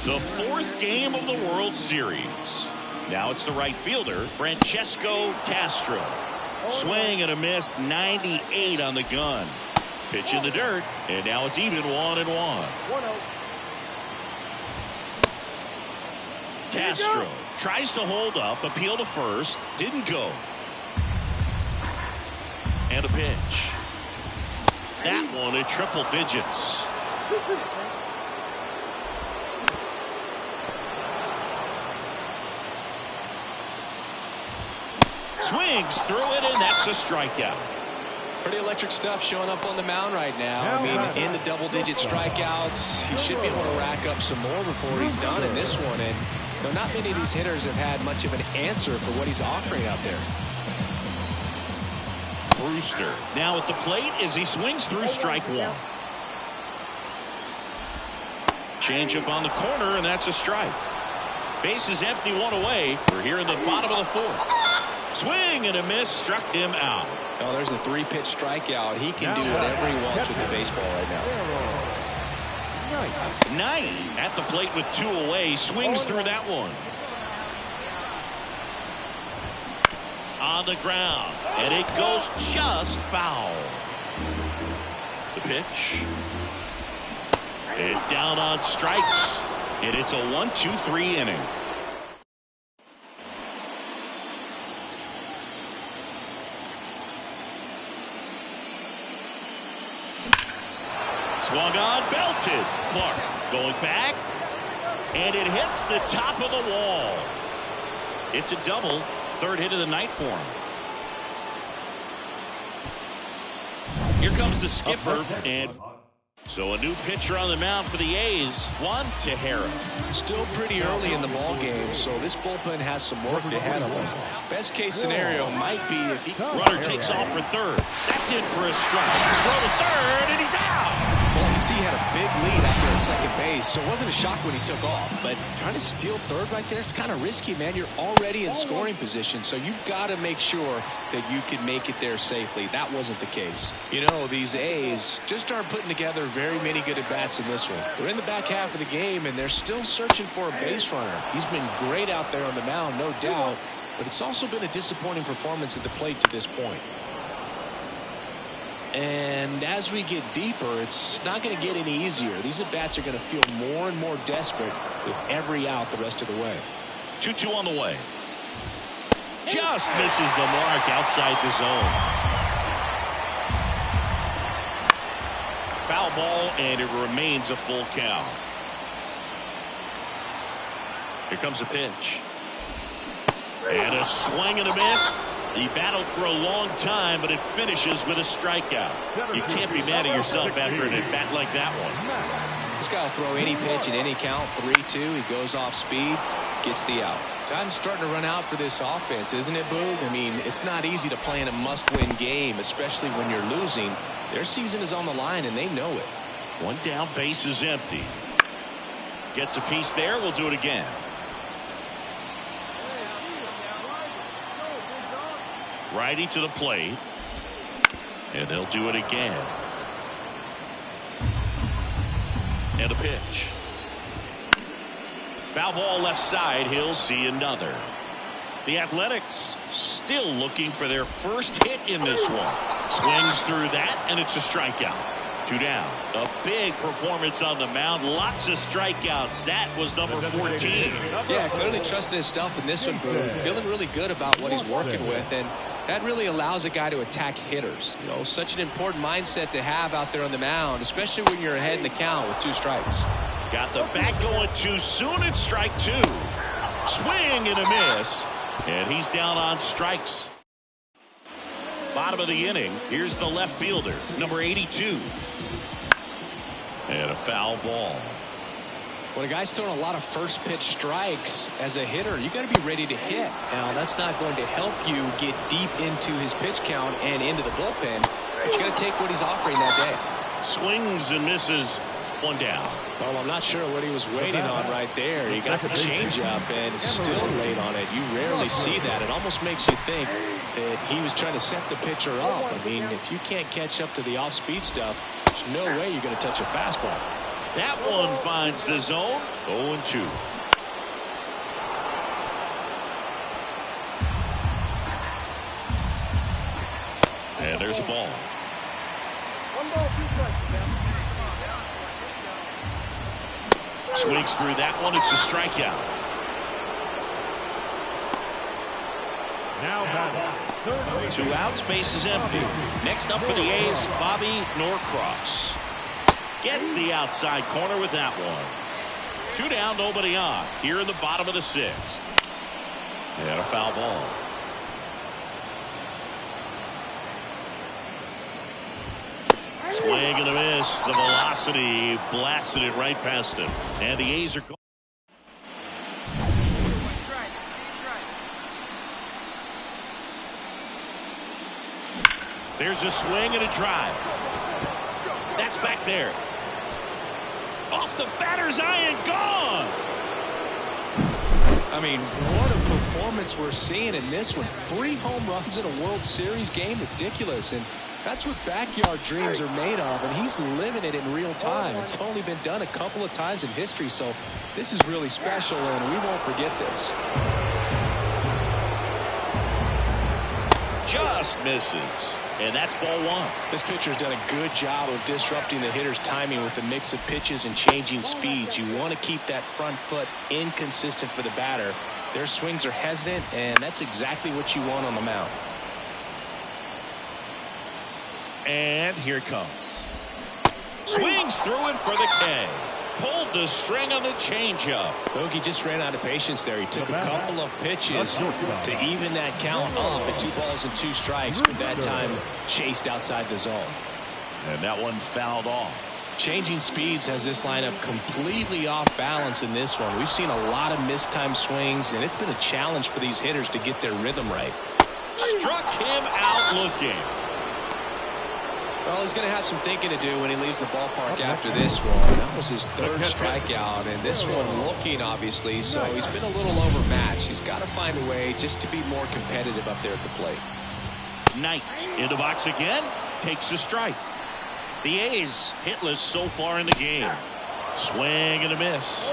The fourth game of the World Series. Now it's the right fielder, Francesco Castro. Swing and a miss, 98 on the gun. Pitch in the dirt, and now it's even 1-1. Castro tries to hold up, appeal to first, didn't go. And a pitch. That one at triple digits. Swings through it, and that's a strikeout. Pretty electric stuff showing up on the mound right now. I mean, into double-digit strikeouts. He should be able to rack up some more before he's done in this one. And so not many of these hitters have had much of an answer for what he's offering out there. Brewster now at the plate as he swings through strike one. Changeup on the corner, and that's a strike. Base is empty, one away. We're here in the bottom of the fourth. Swing and a miss, struck him out. Oh, there's a 3-pitch strikeout. He can do whatever he wants with the baseball right now. 9 at the plate with 2 away. Swings through that one. On the ground, and it goes just foul. The pitch. And down on strikes. And it's a 1-2-3 inning. Swung on, belted. Clark going back, and it hits the top of the wall. It's a double, 3rd hit of the night for him. Here comes the skipper, and so a new pitcher on the mound for the A's, Juan Tejera. Still pretty early in the ball game, so this bullpen has some work ahead of him. Best case scenario might be if he... Runner takes off for third. That's in for a strike. Throw to third, and he's out. Well, you can see he had a big lead out there at second base, so it wasn't a shock when he took off. But trying to steal third right there, it's kind of risky, man. You're already in scoring position, so you've got to make sure that you can make it there safely. That wasn't the case. You know, these A's just aren't putting together very many good at-bats in this one. We're in the back half of the game, and they're still searching for a base runner. He's been great out there on the mound, no doubt, but it's also been a disappointing performance at the plate to this point. And as we get deeper, it's not going to get any easier. These at-bats are going to feel more and more desperate with every out the rest of the way. 2-2 on the way. Just misses the mark outside the zone. Foul ball, and it remains a full count. Here comes a pitch. And a swing and a miss. He battled for a long time, but it finishes with a strikeout. You can't be mad at yourself after an at-bat like that one. He's got to throw any pitch at any count. 3-2. He goes off speed, gets the out. Time's starting to run out for this offense, isn't it, Boog? I mean, it's not easy to play in a must-win game, especially when you're losing. Their season is on the line, and they know it. One down, base is empty. Gets a piece there. We'll do it again. Righty to the plate, and they'll do it again. And a pitch. Foul ball left side. He'll see another. The Athletics still looking for their first hit in this one. Swings through that, and it's a strikeout. 2 down. A big performance on the mound. Lots of strikeouts. That was number 14. Yeah, clearly trusting his stuff in this one, Boog. Feeling really good about what he's working with, and that really allows a guy to attack hitters. You know, such an important mindset to have out there on the mound, especially when you're ahead in the count with 2 strikes. Got the bat going too soon. It's strike 2. Swing and a miss, and he's down on strikes. Bottom of the inning. Here's the left fielder, number 82. And a foul ball. When a guy's throwing a lot of first pitch strikes as a hitter, you got to be ready to hit. Now, that's not going to help you get deep into his pitch count and into the bullpen, but you got to take what he's offering that day. Swings and misses. One down. Well, I'm not sure what he was waiting on right there. He got the changeup and still laid on it. You rarely see that. It almost makes you think that he was trying to set the pitcher up. I mean, if you can't catch up to the off-speed stuff, there's no way you're going to touch a fastball. That one finds the zone. 0-2. And there's a ball. One ball, 2 strikes, man. Swings through that one. It's a strikeout. Now batting. 2 outs, base is empty. Next up for the A's, Bobby Norcross. Gets the outside corner with that one. 2 down, nobody on. Here in the bottom of the 6th. And a foul ball. Swing and a miss. The velocity blasted it right past him. And the A's are going. There's a swing and a drive. That's back there. Off the batter's eye and gone. I mean, what a performance we're seeing in this one. 3 home runs in a World Series game. Ridiculous. And that's what backyard dreams are made of, and he's living it in real time. It's only been done a couple of times in history, so this is really special, and we won't forget this. Just misses, and that's ball 1. This pitcher's done a good job of disrupting the hitter's timing with a mix of pitches and changing speeds. You want to keep that front foot inconsistent for the batter. Their swings are hesitant, and that's exactly what you want on the mound. And here it comes. Swings through it for the K. Pulled the string on the changeup. Bogey just ran out of patience there. He took a couple of pitches to even that count up at 2 balls and 2 strikes, but that time chased outside the zone. And that one fouled off. Changing speeds has this lineup completely off balance in this one. We've seen a lot of mistimed swings, and it's been a challenge for these hitters to get their rhythm right. Struck him out looking. Well, he's going to have some thinking to do when he leaves the ballpark after this one. That was his 3rd strikeout, and this one looking, obviously, so he's been a little overmatched. He's got to find a way just to be more competitive up there at the plate. Knight in the box again. Takes a strike. The A's hitless so far in the game. Swing and a miss.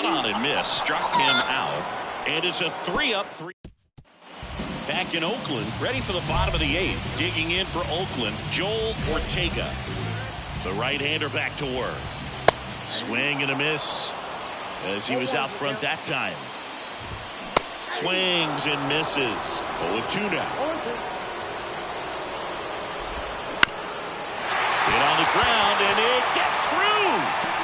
On and miss, struck him out, and it's a 3-3. Back in Oakland, ready for the bottom of the 8th. Digging in for Oakland, Joel Ortega. The right-hander back to work. Swing and a miss as he was out front that time. Swings and misses. 0-2 now. Hit on the ground, and it gets through.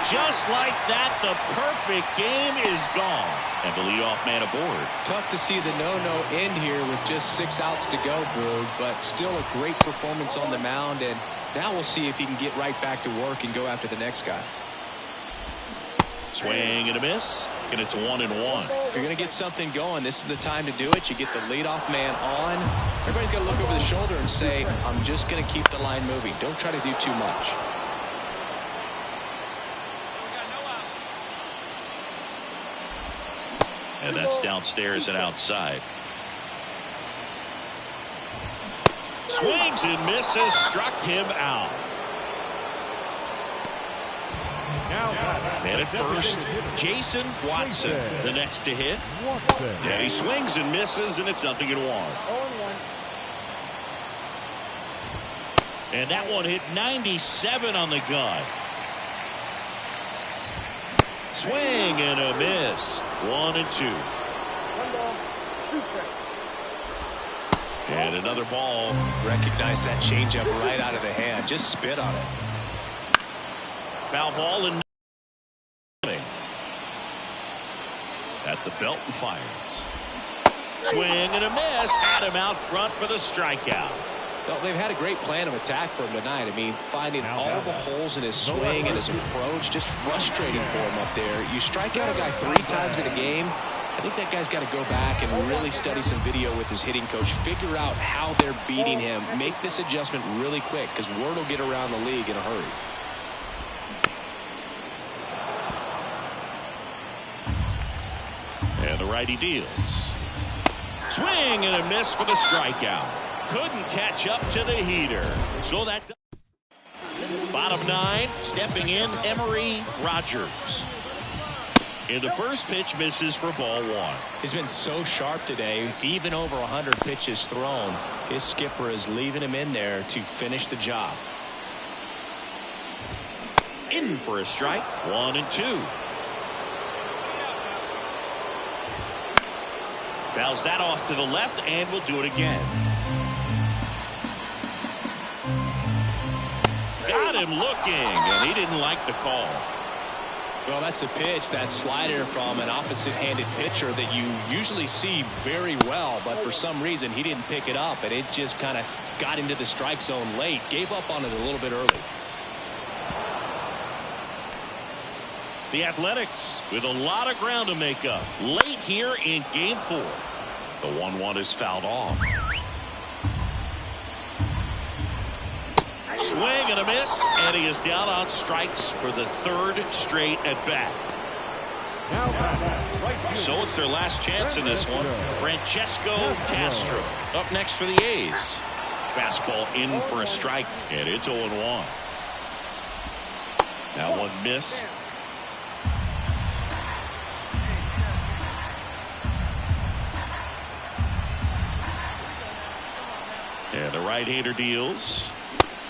Just like that, the perfect game is gone. And the leadoff man aboard. Tough to see the no-no end here with just 6 outs to go, Brug, but still a great performance on the mound, and now we'll see if he can get right back to work and go after the next guy. Swing and a miss, and it's 1-1. If you're going to get something going, this is the time to do it. You get the leadoff man on. Everybody's got to look over the shoulder and say, I'm just going to keep the line moving. Don't try to do too much. And that's downstairs and outside. Swings and misses, struck him out. And at first, Jason Watson, the next to hit. Yeah, he swings and misses, and it's 0-1. And that one hit 97 on the gun. Swing and a miss. 1-2. And another ball. Recognize that changeup right out of the hand. Just spit on it. Foul ball and at the belt and fires. Swing and a miss. Had him out front for the strikeout. Well, they've had a great plan of attack for him tonight. I mean, finding all the holes in his swing and his approach, just frustrating for him up there. You strike out a guy 3 times in a game, I think that guy's got to go back and really study some video with his hitting coach, figure out how they're beating him, make this adjustment really quick, because word will get around the league in a hurry. And the righty deals. Swing and a miss for the strikeout. Couldn't catch up to the heater. So that bottom 9, stepping in, Emery Rogers. In the first pitch, misses for ball 1. He's been so sharp today, even over 100 pitches thrown. His skipper is leaving him in there to finish the job. In for a strike, 1 and 2. Fouls that off to the left and will do it again. Got him looking, and he didn't like the call. Well, that's a pitch, that slider from an opposite-handed pitcher that you usually see very well, but for some reason he didn't pick it up, and it just kind of got into the strike zone late. Gave up on it a little bit early. The Athletics with a lot of ground to make up late here in Game 4. The 1-1 is fouled off. Swing and a miss, and he is down on strikes for the 3rd straight at bat. So it's their last chance in this one. Francesco Castro up next for the A's. Fastball in for a strike, and it's 0-1. That one missed. And the right-hander deals.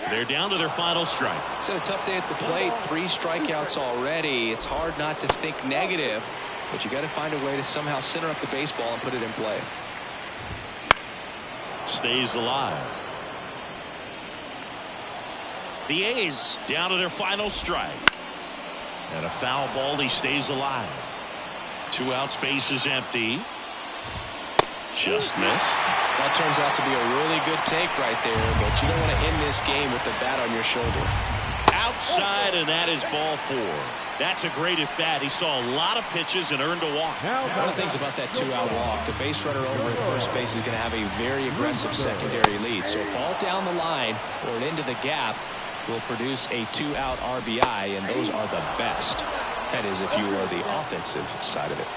They're down to their final strike. It's had a tough day at the plate. 3 strikeouts already. It's hard not to think negative, but you got to find a way to somehow center up the baseball and put it in play. Stays alive. The A's down to their final strike. And a foul ball. He stays alive. 2 outs, base is empty. Just missed. That turns out to be a really good take right there, but you don't want to end this game with the bat on your shoulder. Outside, and that is ball 4. That's a great at bat. He saw a lot of pitches and earned a walk. One of the things about that 2-out walk, the base runner over at first base is going to have a very aggressive secondary lead. So a ball down the line or into the gap will produce a 2-out RBI, and those are the best. That is, if you are the offensive side of it.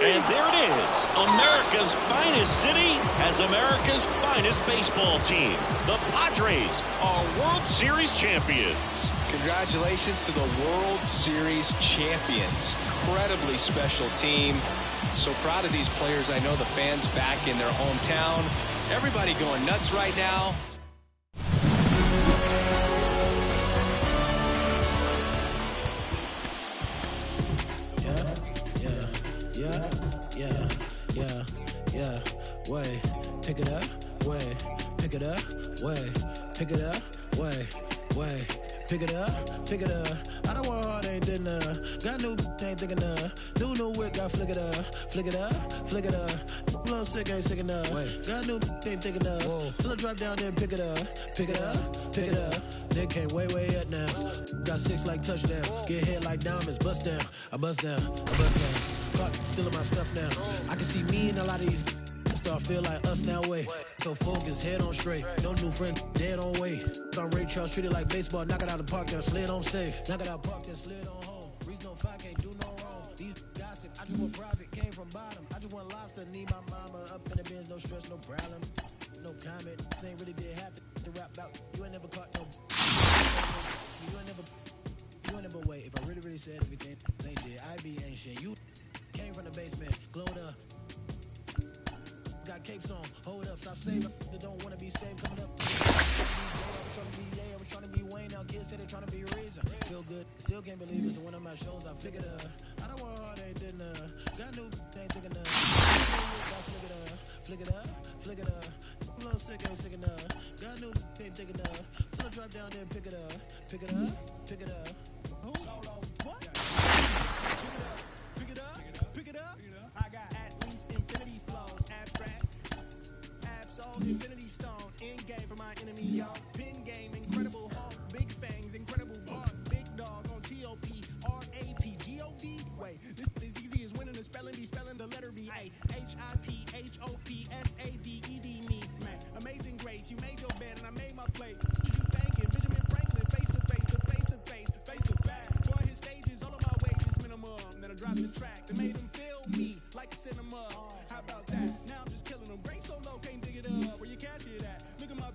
And there it is. America's finest city has America's finest baseball team. The Padres are World Series champions. Congratulations to the World Series champions. Incredibly special team. So proud of these players. I know the fans back in their hometown. Everybody going nuts right now. Way, pick it up, way, pick it up, way, pick it up, way, pick it up, pick it up. I don't want hard, ain't did enough. Got new, ain't thick enough. New whip, got flick it up, flick it up, flick it up. Little sick, ain't sick enough. Got new, ain't thick enough. Till I drop down, then pick it up, pick it up, pick it up. They came way up now. Got 6 like touchdown. Get hit like diamonds, bust down. I bust down, I bust down. Caught stealing my stuff now. I can see me in a lot of these. Start feel like us now, way. So focus, head on straight. No new friend, dead on way. On Ray Charles, treated like baseball. Knock it out the park, then slid on safe. Knock it out park, then slid on home. Reason no fight, can't do no wrong. These gossip, I just want profit, came from bottom. I just want lobster, need my mama up in the bins, no stress, no problem. No comment, ain't really did half the rap out. You ain't never caught no. You ain't never wait. If I really said everything, they did. I be ancient. You came from the basement, glowed up. Got capes on, hold up, stop saving. They don't wanna be saved coming up. I was trying to be Wayne, now kids say they're trying to be Razor. Feel good. good. Still can't believe it's one of my shows. I figured I don't want hard, ain't did got new ain't thick enough. Flick it up, flick it up. I'm a little sick, ain't sick enough. Got new ain't thick enough. Till I drop down there and pick it up. Pick it up, pick it up. Who? What? Pick it up, pick it up. I got at least infinity flows, abstract. Absol, infinity stone, end game for my enemy, y'all. Pin game, incredible hawk, big fangs, incredible bark, big dog on TOP, RAP, GOD. Wait, this is easy as winning the spelling, be spelling the letter B. A HIP, HOPSADED, me, man. Amazing grace, you made your bed and I made my plate. What you thinking? Benjamin Franklin, face to face, to face to face, face to back. Boy, his stages, all of my wages minimum. Then I dropped the track that made him feel me like a cinema. How about that? Now I'm just killing them. Great so low, can't dig it up. Where your casket at? Look at my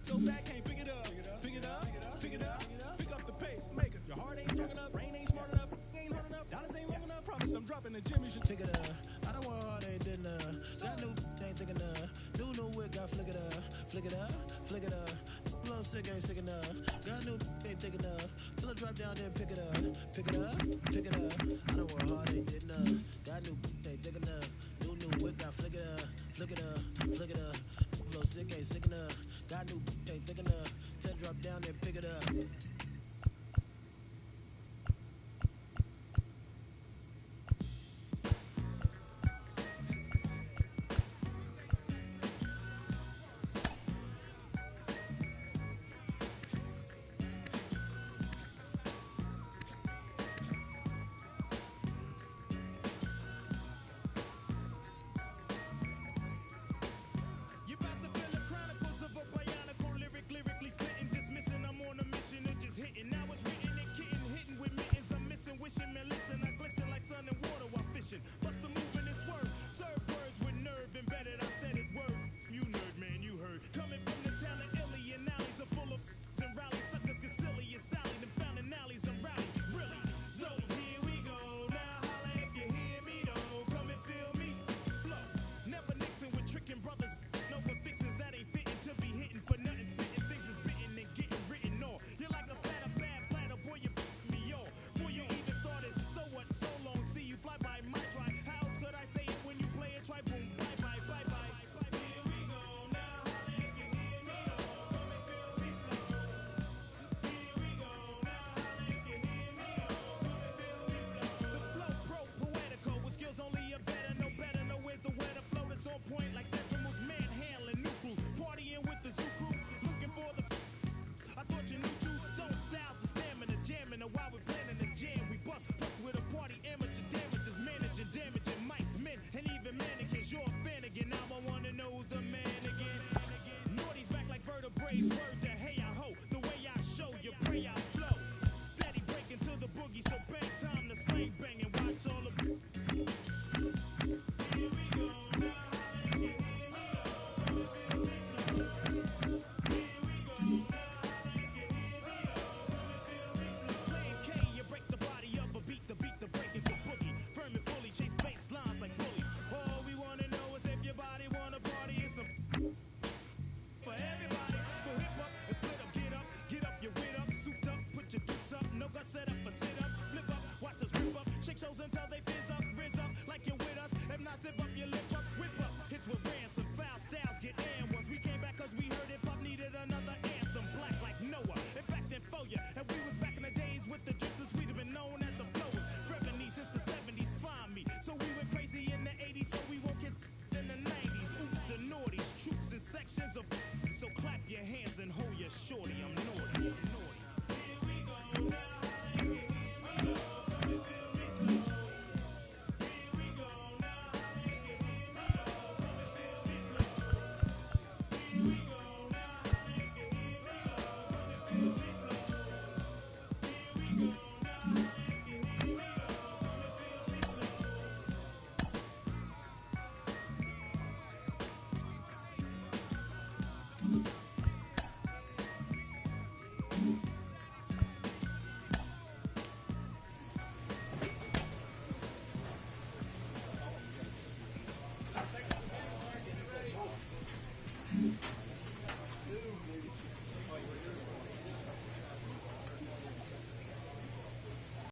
so fat, can't pick it up. Pick it up, pick it up, pick up the pace. Make it. Your heart ain't strong enough, brain ain't smart enough, ain't hard enough, dollars ain't long enough. Promise I'm dropping the gym, you should pick it up. I don't want hard, ain't did enough. Got new ain't thick enough. New wig, got flick it up, flick it up, flick it up. A little sick, ain't sick enough. Got new ain't thick enough. Till I drop down there and pick it up, pick it up, pick it up. I don't want hard, ain't did enough. Got new ain't thick enough. New wig, got flick it up, flick it up, flick it up. A little sick, ain't sick enough. Got new ain't thick enough. Till I drop down there and pick it up.